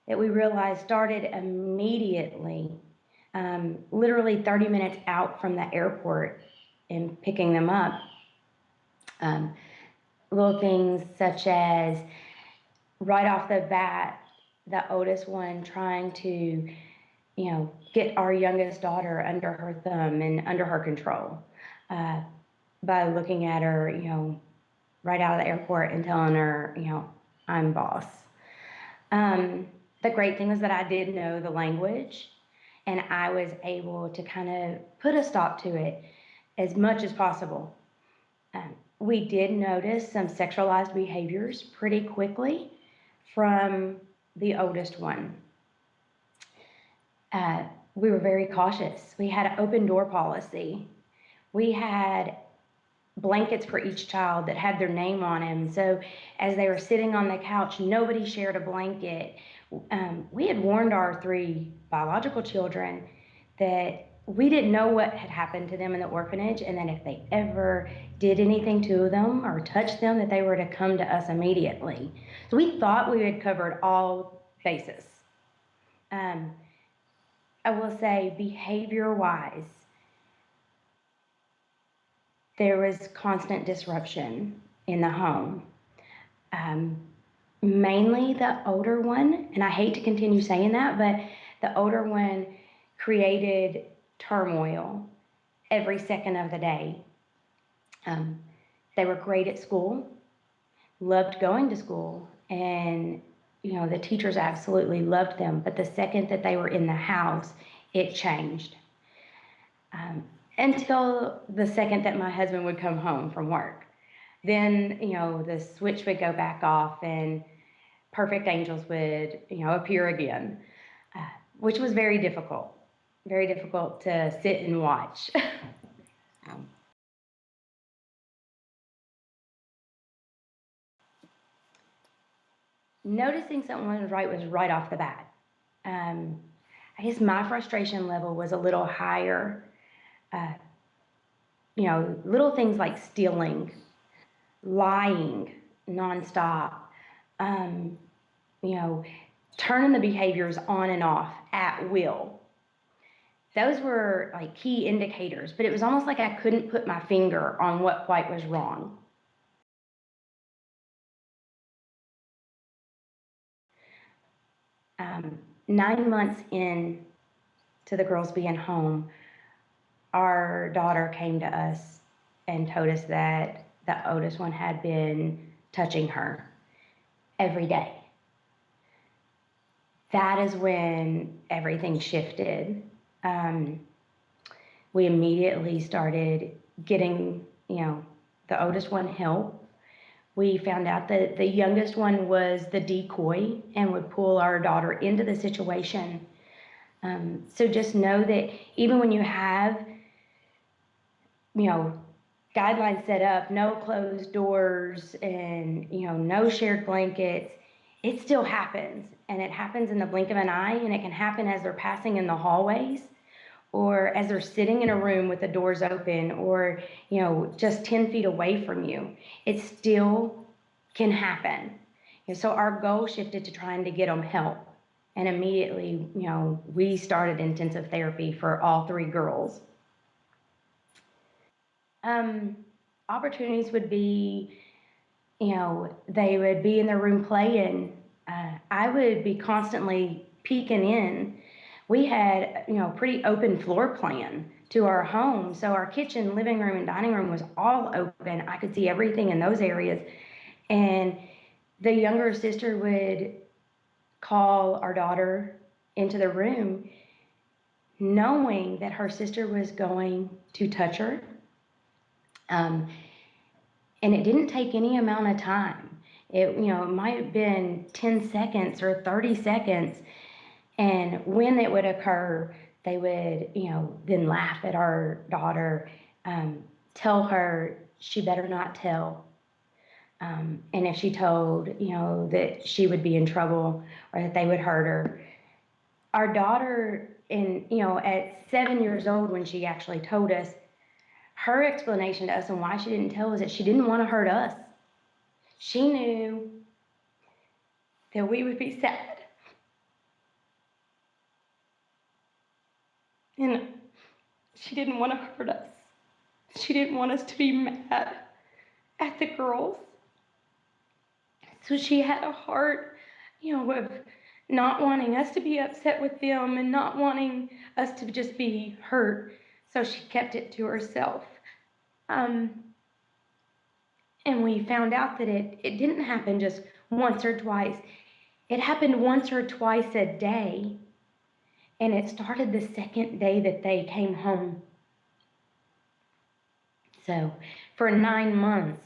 that we realized started immediately, literally 30 minutes out from the airport and picking them up. Little things such as right off the bat, the oldest one trying to, get our youngest daughter under her thumb and under her control by looking at her, right out of the airport and telling her, I'm boss. The great thing was that I did know the language, and I was able to kind of put a stop to it as much as possible. We did notice some sexualized behaviors pretty quickly from the oldest one. We were very cautious. We had an open door policy. We had blankets for each child that had their name on them. So as they were sitting on the couch, nobody shared a blanket. We had warned our 3 biological children that we didn't know what had happened to them in the orphanage, and that if they ever did anything to them or touched them, that they were to come to us immediately. So we thought we had covered all bases. I will say behavior-wise, there was constant disruption in the home. Mainly the older one, and I hate to continue saying that, but the older one created turmoil every second of the day. They were great at school, loved going to school, and the teachers absolutely loved them. But the second that they were in the house, it changed. Until the second that my husband would come home from work. Then, the switch would go back off and perfect angels would, appear again, which was very difficult to sit and watch. Noticing something was right off the bat. I guess my frustration level was a little higher. Little things like stealing, lying nonstop, turning the behaviors on and off at will. Those were like key indicators, but it was almost like I couldn't put my finger on what quite was wrong. 9 months in to the girls being home, our daughter came to us and told us that the oldest one had been touching her every day. That is when everything shifted. We immediately started getting, the oldest one help. We found out that the youngest one was the decoy and would pull our daughter into the situation. So just know that even when you have, guidelines set up, no closed doors and, no shared blankets, it still happens. And it happens in the blink of an eye, and it can happen as they're passing in the hallways or as they're sitting in a room with the doors open or, just 10 feet away from you. It still can happen. So our goal shifted to trying to get them help. And immediately, we started intensive therapy for all 3 girls. Opportunities would be, they would be in their room playing. I would be constantly peeking in. We had, pretty open floor plan to our home. So our kitchen, living room, and dining room was all open. I could see everything in those areas. And the younger sister would call our daughter into the room knowing that her sister was going to touch her. And it didn't take any amount of time. It might have been 10 seconds or 30 seconds. And when it would occur, they would, then laugh at our daughter, tell her she better not tell. And if she told, that she would be in trouble or that they would hurt her. Our daughter, at 7 years old when she actually told us, her explanation to us and why she didn't tell was that she didn't want to hurt us. She knew that we would be sad. And she didn't want to hurt us. She didn't want us to be mad at the girls. So she had a heart, of not wanting us to be upset with them and not wanting us to just be hurt. So she kept it to herself. And we found out that it didn't happen just once or twice. It happened once or twice a day. And it started the second day that they came home. So for 9 months,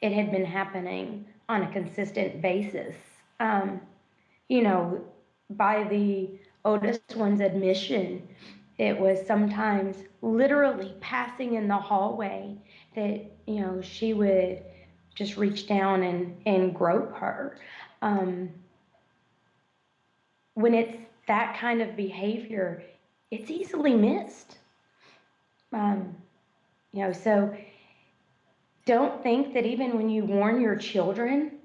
it had been happening on a consistent basis. By the oldest one's admission, it was sometimes literally passing in the hallway that, she would just reach down and grope her. When it's that kind of behavior, it's easily missed. So don't think that even when you warn your children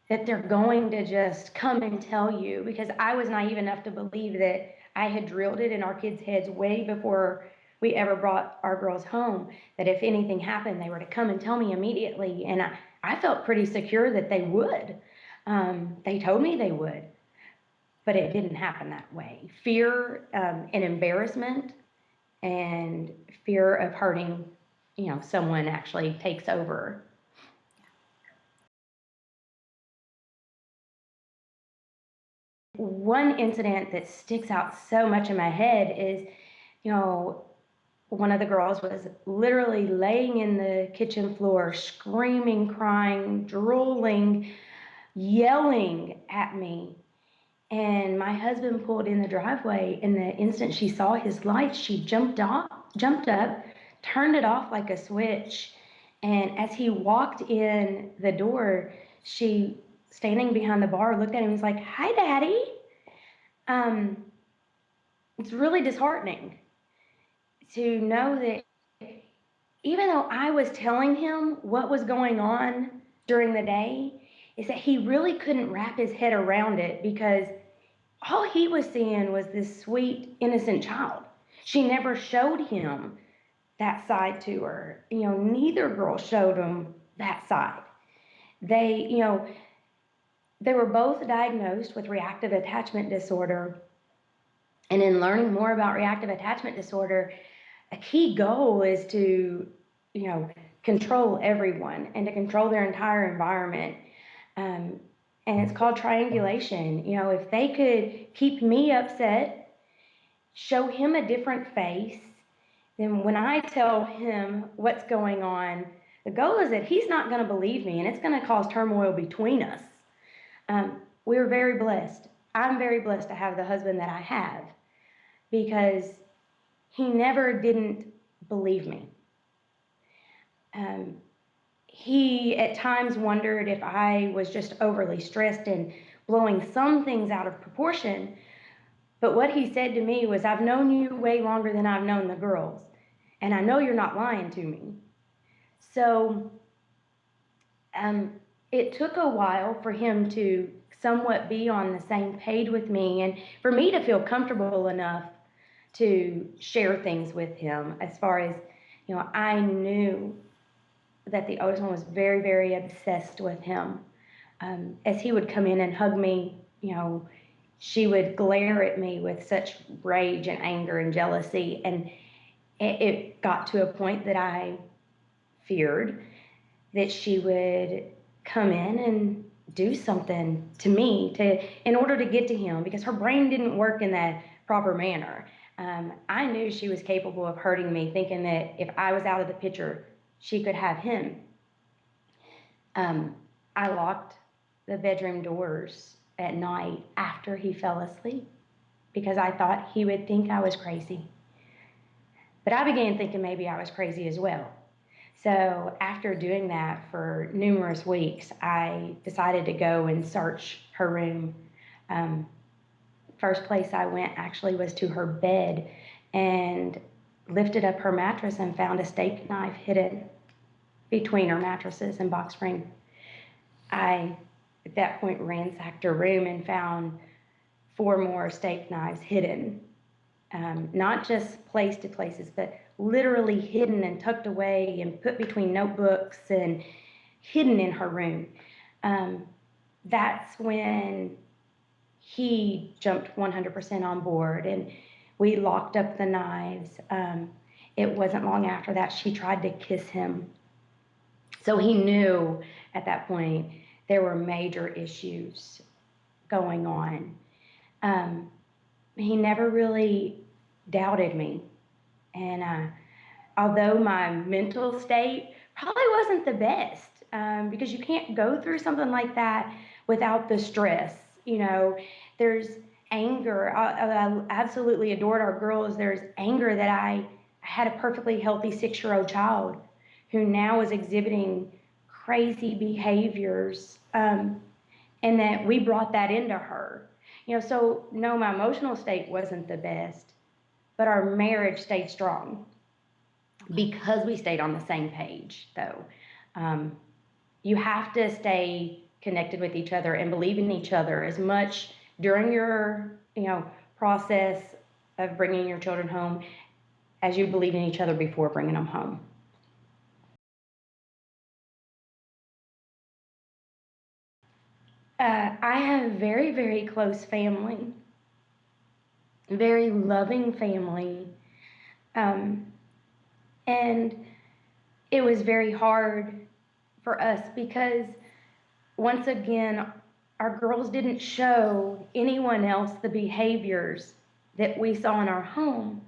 that they're going to just come and tell you, because I was naive enough to believe that I had drilled it in our kids' heads way before we ever brought our girls home, that if anything happened, they were to come and tell me immediately. And I felt pretty secure that they would. They told me they would, but it didn't happen that way. Fear and embarrassment and fear of hurting, someone actually takes over. One incident that sticks out so much in my head is, one of the girls was literally laying in the kitchen floor, screaming, crying, drooling, yelling at me. And my husband pulled in the driveway, and the instant she saw his light, she jumped up, turned it off like a switch. And as he walked in the door, she, standing behind the bar, looked at him and was like, "Hi, Daddy." It's really disheartening to know that even though I was telling him what was going on during the day, is that he really couldn't wrap his head around it because all he was seeing was this sweet, innocent child. She never showed him that side to her. Neither girl showed him that side. They were both diagnosed with reactive attachment disorder. And in learning more about reactive attachment disorder, a key goal is to, control everyone and to control their entire environment. And it's called triangulation. If they could keep me upset, show him a different face, then when I tell him what's going on, the goal is that he's not going to believe me and it's going to cause turmoil between us. We're very blessed. I'm very blessed to have the husband that I have because he never didn't believe me. He at times wondered if I was just overly stressed and blowing some things out of proportion. But what he said to me was, "I've known you way longer than I've known the girls, and I know you're not lying to me." So it took a while for him to somewhat be on the same page with me and for me to feel comfortable enough to share things with him. As far as, I knew that the oldest one was very, very obsessed with him. As he would come in and hug me, she would glare at me with such rage and anger and jealousy. And it got to a point that I feared that she would come in and do something to me in order to get to him, because her brain didn't work in that proper manner. I knew she was capable of hurting me, thinking that if I was out of the picture, she could have him. I locked the bedroom doors at night after he fell asleep because I thought he would think I was crazy. But I began thinking maybe I was crazy as well. So after doing that for numerous weeks, I decided to go and search her room. First place I went actually was to her bed and lifted up her mattress and found a steak knife hidden between her mattresses and box spring. I, at that point, ransacked her room and found 4 more steak knives hidden. Not just placed to places, but literally hidden and tucked away and put between notebooks and hidden in her room. That's when he jumped 100% on board and we locked up the knives. It wasn't long after that she tried to kiss him. So he knew at that point there were major issues going on. He never really doubted me. And although my mental state probably wasn't the best, because you can't go through something like that without the stress. There's anger. I absolutely adored our girls. There's anger that I had a perfectly healthy 6-year-old child who now is exhibiting crazy behaviors, and that we brought that into her. So no, my emotional state wasn't the best, but our marriage stayed strong because we stayed on the same page, though. You have to stay connected with each other and believe in each other as much during your, process of bringing your children home as you believe in each other before bringing them home. I have very, very close family, very loving family, and it was very hard for us because, once again, our girls didn't show anyone else the behaviors that we saw in our home.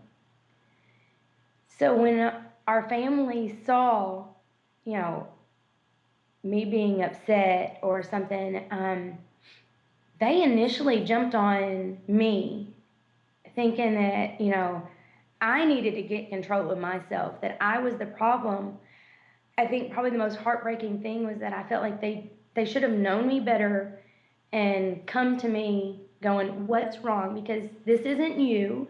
So when our family saw, me being upset or something, they initially jumped on me, thinking that, I needed to get control of myself, that I was the problem. I think probably the most heartbreaking thing was that I felt like they should have known me better and come to me going, what's wrong? Because this isn't you.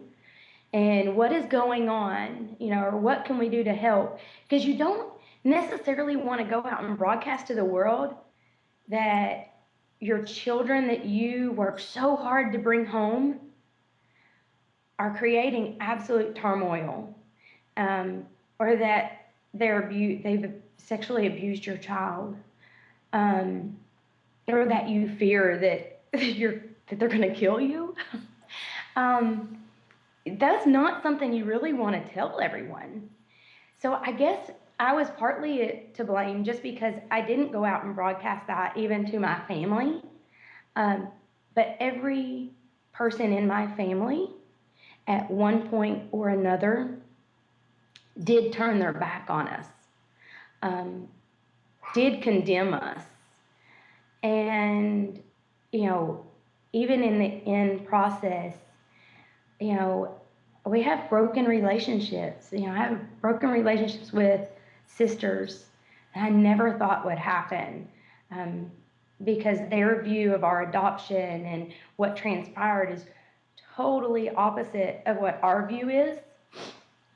And what is going on? Or what can we do to help? Because you don't necessarily want to go out and broadcast to the world that your children that you work so hard to bring home are creating absolute turmoil, or that they've sexually abused your child, or that you fear that they're going to kill you. That's not something you really want to tell everyone. So I guess I was partly to blame just because I didn't go out and broadcast that even to my family. But every person in my family at one point or another did turn their back on us, did condemn us. And, even in the end process, we have broken relationships. I have broken relationships with sisters that I never thought would happen, because their view of our adoption and what transpired is totally opposite of what our view is.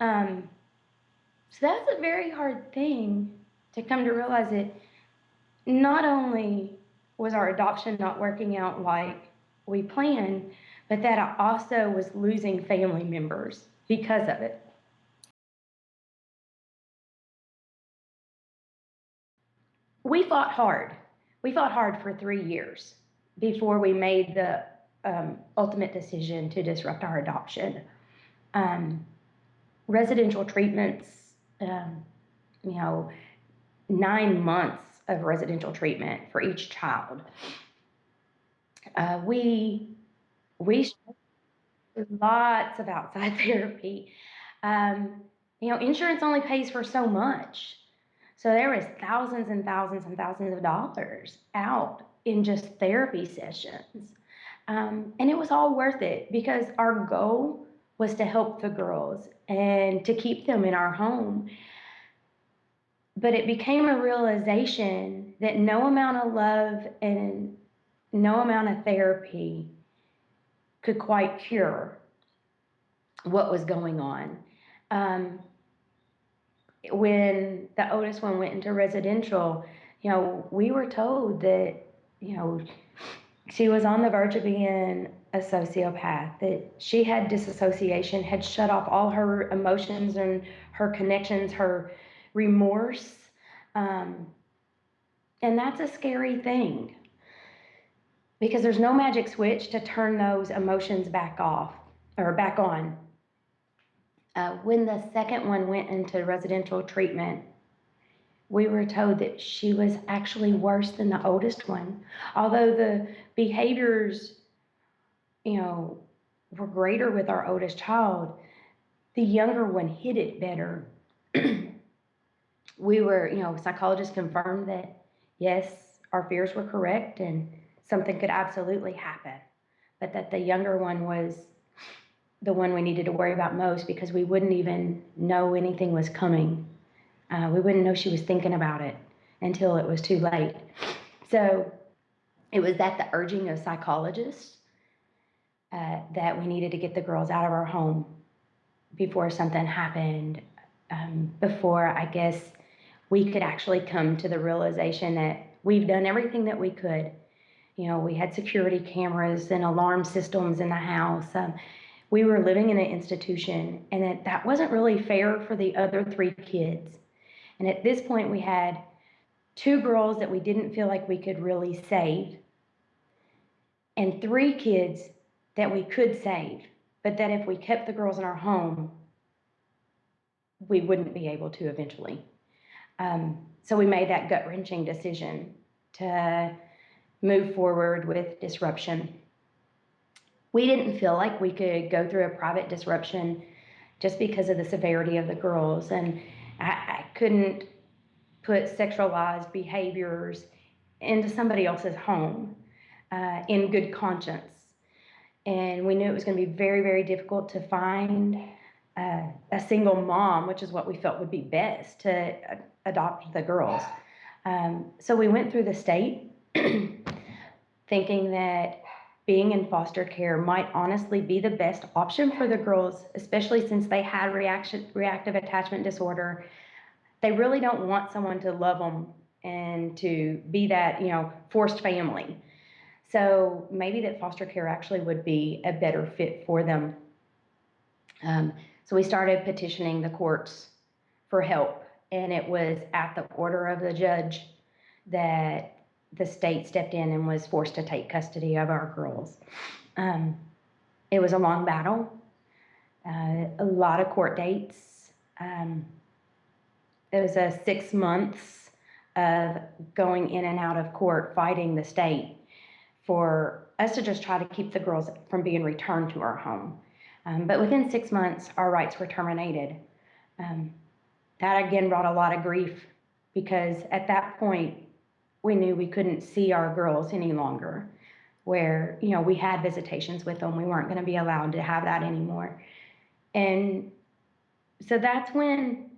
So that's a very hard thing to come to realize, that not only was our adoption not working out like we planned, but that I also was losing family members because of it. We fought hard. We fought hard for 3 years before we made the ultimate decision to disrupt our adoption. Residential treatments, 9 months of residential treatment for each child. We lots of outside therapy. Insurance only pays for so much. So there was thousands and thousands and thousands of dollars out in just therapy sessions. And it was all worth it because our goal was to help the girls and to keep them in our home. But it became a realization that no amount of love and no amount of therapy could quite cure what was going on. When the oldest one went into residential, we were told that, she was on the verge of being a sociopath, that she had disassociation, had shut off all her emotions and her connections, her remorse. And that's a scary thing because there's no magic switch to turn those emotions back off or back on. When the second one went into residential treatment, we were told that she was actually worse than the oldest one. Although the behaviors, were greater with our oldest child, the younger one hid it better. Psychologists confirmed that, yes, our fears were correct and something could absolutely happen, but that the younger one was the one we needed to worry about most because we wouldn't even know anything was coming. We wouldn't know she was thinking about it until it was too late. So it was at the urging of psychologists that we needed to get the girls out of our home before something happened, before I guess we could actually come to the realization that we've done everything that we could. We had security cameras and alarm systems in the house. We were living in an institution, and that wasn't really fair for the other 3 kids. And at this point, we had 2 girls that we didn't feel like we could really save, and 3 kids that we could save, but that if we kept the girls in our home, we wouldn't be able to eventually. So we made that gut-wrenching decision to move forward with disruption. We didn't feel like we could go through a private disruption just because of the severity of the girls, and I couldn't put sexualized behaviors into somebody else's home in good conscience. And we knew it was going to be very, very difficult to find a single mom, which is what we felt would be best to adopt the girls. So we went through the state thinking that being in foster care might honestly be the best option for the girls, especially since they had reactive attachment disorder. They really don't want someone to love them and to be that, forced family. So maybe that foster care actually would be a better fit for them. So we started petitioning the courts for help, and it was at the order of the judge that the state stepped in and was forced to take custody of our girls. It was a long battle, a lot of court dates. It was 6 months of going in and out of court, fighting the state for us to just try to keep the girls from being returned to our home. But within 6 months, our rights were terminated. That again brought a lot of grief because at that point, we knew we couldn't see our girls any longer, where, we had visitations with them. We weren't going to be allowed to have that anymore. And so that's when,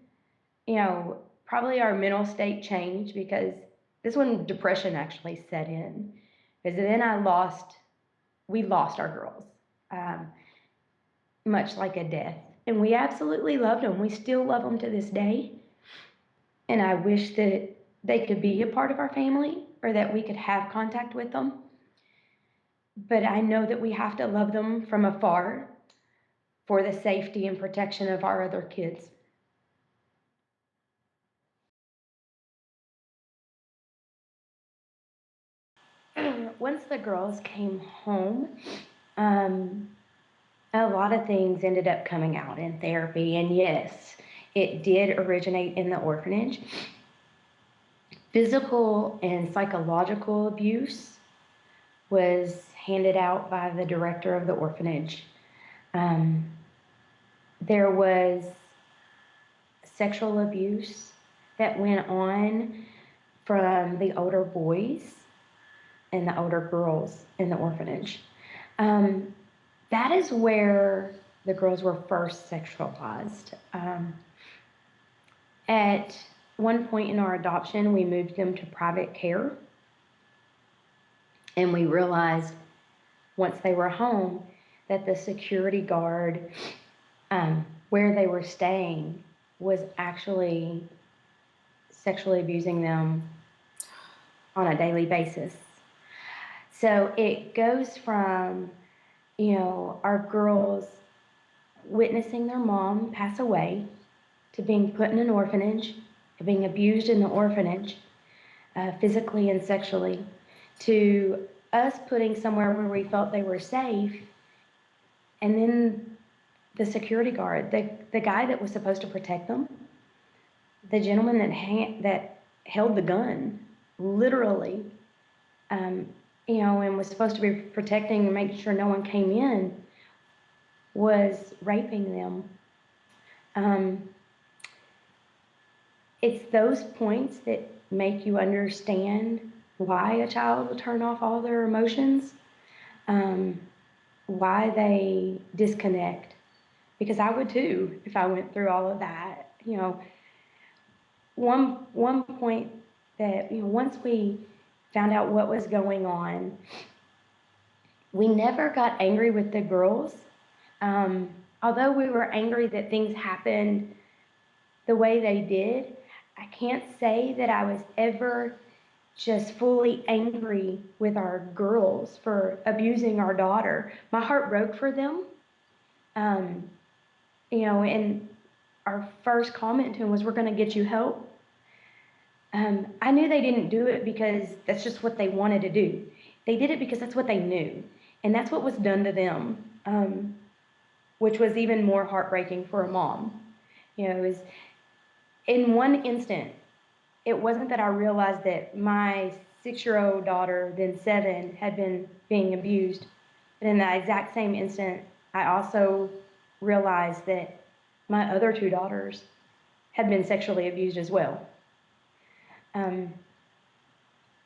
probably our mental state changed, because this when depression actually set in. Because then we lost our girls, much like a death. And we absolutely loved them. We still love them to this day. And I wish that they could be a part of our family or that we could have contact with them. But I know that we have to love them from afar for the safety and protection of our other kids. Once the girls came home, a lot of things ended up coming out in therapy. And yes, it did originate in the orphanage. Physical and psychological abuse was handed out by the director of the orphanage. There was sexual abuse that went on from the older boys and the older girls in the orphanage. That is where the girls were first sexualized. At one point in our adoption, we moved them to private care. And we realized once they were home that the security guard where they were staying was actually sexually abusing them on a daily basis. So it goes from, our girls witnessing their mom pass away to being put in an orphanage, to being abused in the orphanage, physically and sexually, to us putting somewhere where we felt they were safe, and then the security guard, the guy that was supposed to protect them, the gentleman that held the gun, literally, and was supposed to be protecting and making sure no one came in, was raping them. It's those points that make you understand why a child will turn off all their emotions, why they disconnect. Because I would too if I went through all of that. One point that, once we found out what was going on, we never got angry with the girls. Although we were angry that things happened the way they did, I can't say that I was ever just fully angry with our girls for abusing our daughter. My heart broke for them. And our first comment to him was, "We're going to get you help." I knew they didn't do it because that's just what they wanted to do. They did it because that's what they knew. And that's what was done to them, which was even more heartbreaking for a mom. It was, in one instant, it wasn't that I realized that my 6-year-old daughter, then 7, had been being abused. But in that exact same instant, I also realized that my other 2 daughters had been sexually abused as well. And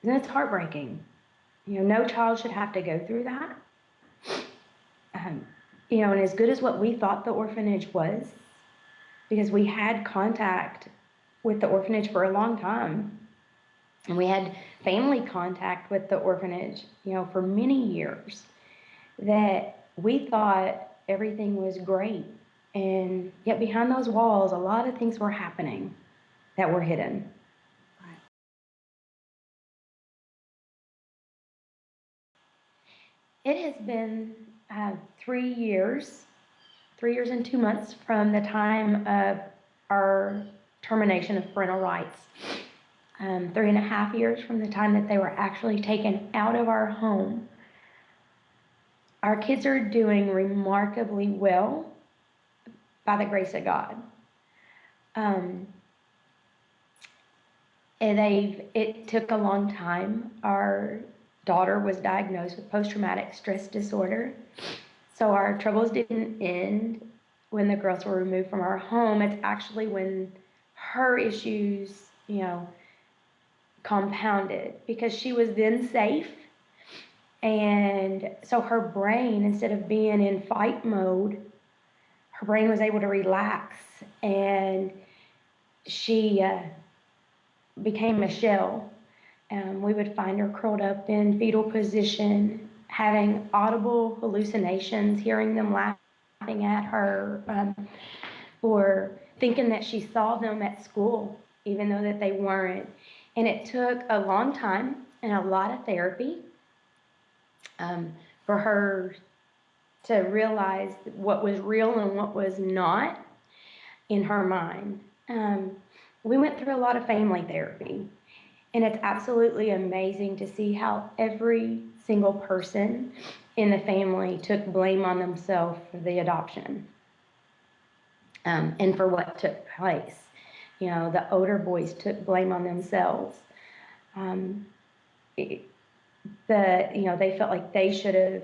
it's heartbreaking. No child should have to go through that. And as good as what we thought the orphanage was, because we had contact with the orphanage for a long time, and we had family contact with the orphanage, for many years, that we thought everything was great. And yet behind those walls, a lot of things were happening that were hidden. It has been 3 years and 2 months from the time of our termination of parental rights. 3.5 years from the time that they were actually taken out of our home. Our kids are doing remarkably well by the grace of God. It took a long time. Our daughter was diagnosed with post-traumatic stress disorder. So our troubles didn't end when the girls were removed from our home. It's actually when her issues, compounded, because she was then safe. And so her brain, instead of being in fight mode, her brain was able to relax, and she became a shell. We would find her curled up in fetal position, having audible hallucinations, hearing them laughing at her, or thinking that she saw them at school, even though that they weren't. And it took a long time and a lot of therapy for her to realize what was real and what was not in her mind. We went through a lot of family therapy, and it's absolutely amazing to see how every single person in the family took blame on themselves for the adoption and for what took place. You know, the older boys took blame on themselves. They felt like they should have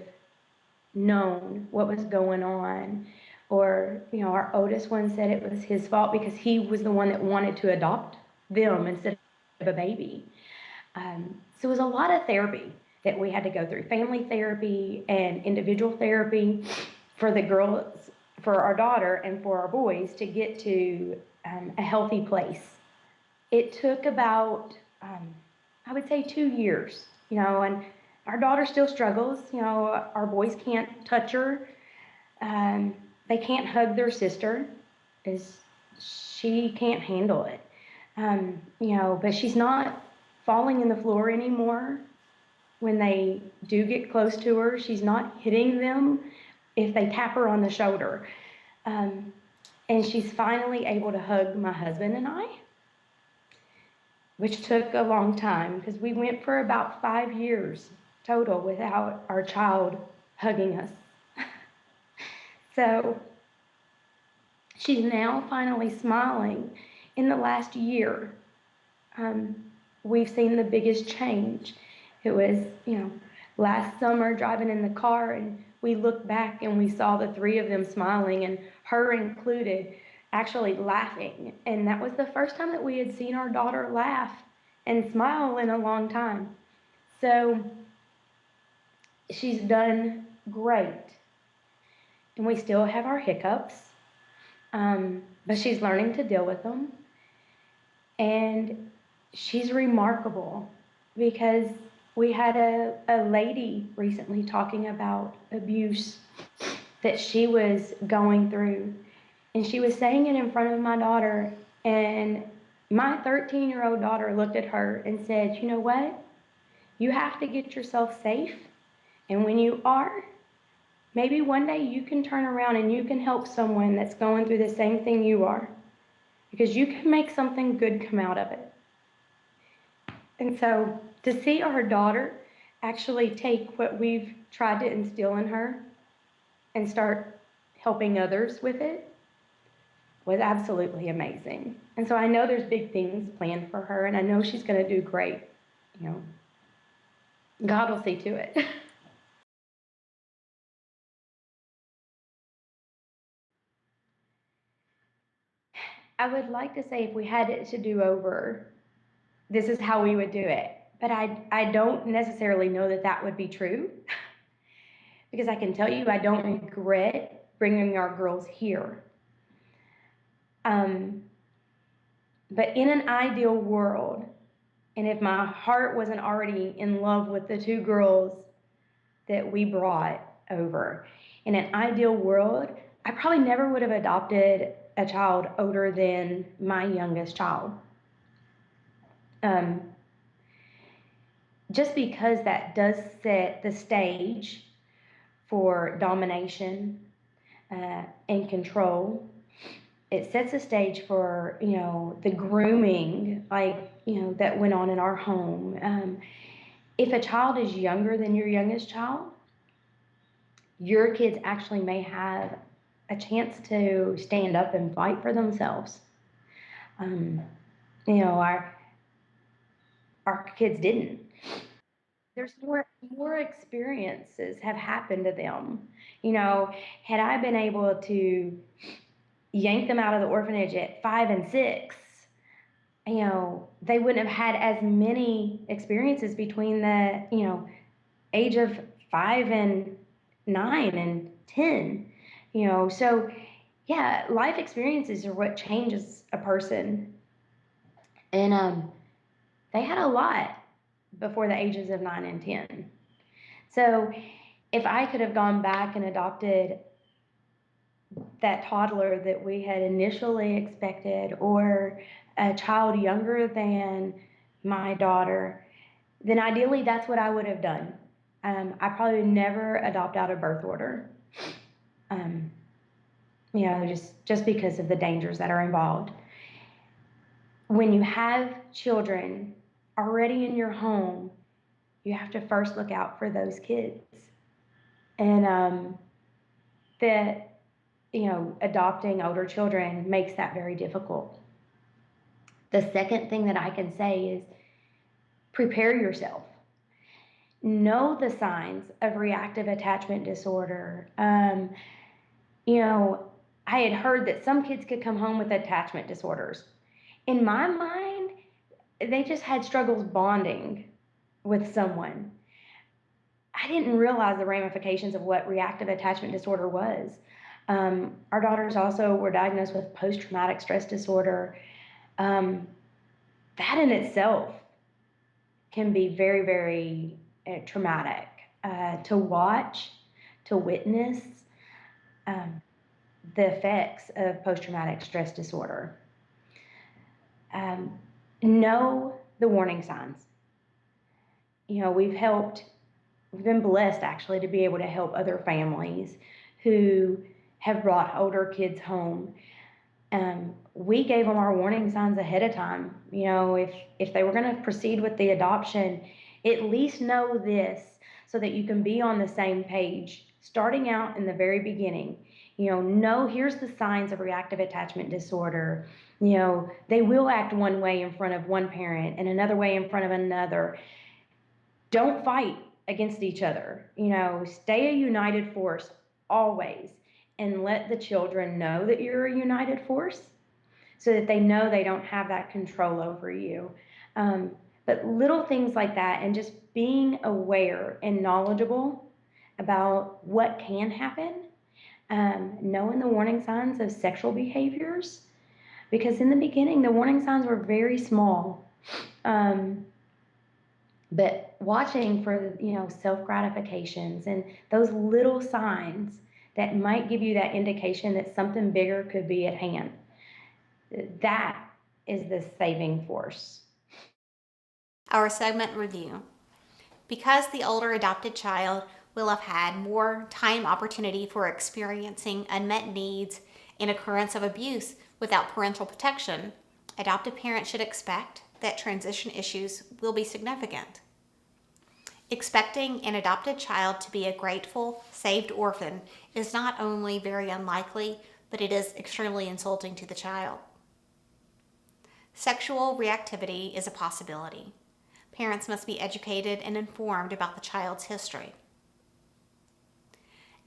known what was going on. Or, our oldest one said it was his fault because he was the one that wanted to adopt them instead of a baby. So it was a lot of therapy that we had to go through, family therapy and individual therapy for the girls, for our daughter and for our boys to get to a healthy place. It took about, I would say 2 years, and our daughter still struggles. Our boys can't touch her. They can't hug their sister because she can't handle it. But she's not falling in the floor anymore. When they do get close to her, she's not hitting them if they tap her on the shoulder. And she's finally able to hug my husband and I, which took a long time because we went for about 5 years total without our child hugging us. So she's now finally smiling. In the last year, we've seen the biggest change. It was, last summer driving in the car, and we looked back and we saw the three of them smiling, and her included, actually laughing. And that was the first time that we had seen our daughter laugh and smile in a long time. So she's done great. And we still have our hiccups, but she's learning to deal with them. And she's remarkable because we had a lady recently talking about abuse that she was going through. And she was saying it in front of my daughter. And my 13-year-old daughter looked at her and said, "You know what? You have to get yourself safe. And when you are, maybe one day you can turn around and you can help someone that's going through the same thing you are. Because you can make something good come out of it." And so to see our daughter actually take what we've tried to instill in her and start helping others with it was absolutely amazing. And so I know there's big things planned for her, and I know she's going to do great. God will see to it. I would like to say if we had it to do over, this is how we would do it. But I don't necessarily know that that would be true. Because I can tell you I don't regret bringing our girls here. But in an ideal world, and if my heart wasn't already in love with the two girls that we brought over, in an ideal world, I probably never would have adopted a child older than my youngest child. Just because that does set the stage for domination and control. It sets a stage for, the grooming, that went on in our home. If a child is younger than your youngest child, your kids actually may have a chance to stand up and fight for themselves. Our kids didn't. There's more experiences have happened to them. Had I been able to yank them out of the orphanage at 5 and 6, they wouldn't have had as many experiences between the, age of 5 and 9 and 10. So yeah, life experiences are what changes a person. And they had a lot before the ages of 9 and 10. So if I could have gone back and adopted that toddler that we had initially expected, or a child younger than my daughter, then ideally that's what I would have done. I probably would never adopt out of birth order. Just because of the dangers that are involved. When you have children already in your home, you have to first look out for those kids. And adopting older children makes that very difficult. The second thing that I can say is prepare yourself. Know the signs of reactive attachment disorder. I had heard that some kids could come home with attachment disorders. In my mind, they just had struggles bonding with someone. I didn't realize the ramifications of what reactive attachment disorder was. Our daughters also were diagnosed with post-traumatic stress disorder. That in itself can be very, very traumatic to watch, to witness the effects of post-traumatic stress disorder. Know the warning signs. We've been blessed actually to be able to help other families who have brought older kids home. We gave them our warning signs ahead of time. If they were going to proceed with the adoption, at least know this so that you can be on the same page, starting out in the very beginning. Know here's the signs of reactive attachment disorder. They will act one way in front of one parent and another way in front of another. Don't fight against each other. Stay a united force always, and let the children know that you're a united force so that they know they don't have that control over you. But little things like that, and just being aware and knowledgeable about what can happen, knowing the warning signs of sexual behaviors, because in the beginning the warning signs were very small. But watching for, self-gratifications and those little signs that might give you that indication that something bigger could be at hand. That is the saving force. Our segment review. Because the older adopted child will have had more time opportunity for experiencing unmet needs and occurrence of abuse without parental protection, adoptive parents should expect that transition issues will be significant. Expecting an adopted child to be a grateful, saved orphan is not only very unlikely, but it is extremely insulting to the child. Sexual reactivity is a possibility. Parents must be educated and informed about the child's history.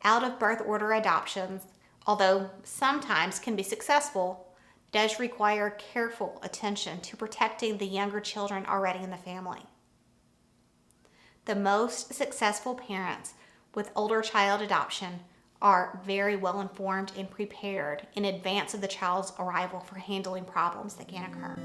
Out-of-birth order adoptions, although sometimes can be successful, does require careful attention to protecting the younger children already in the family. The most successful parents with older child adoption are very well informed and prepared in advance of the child's arrival for handling problems that can occur.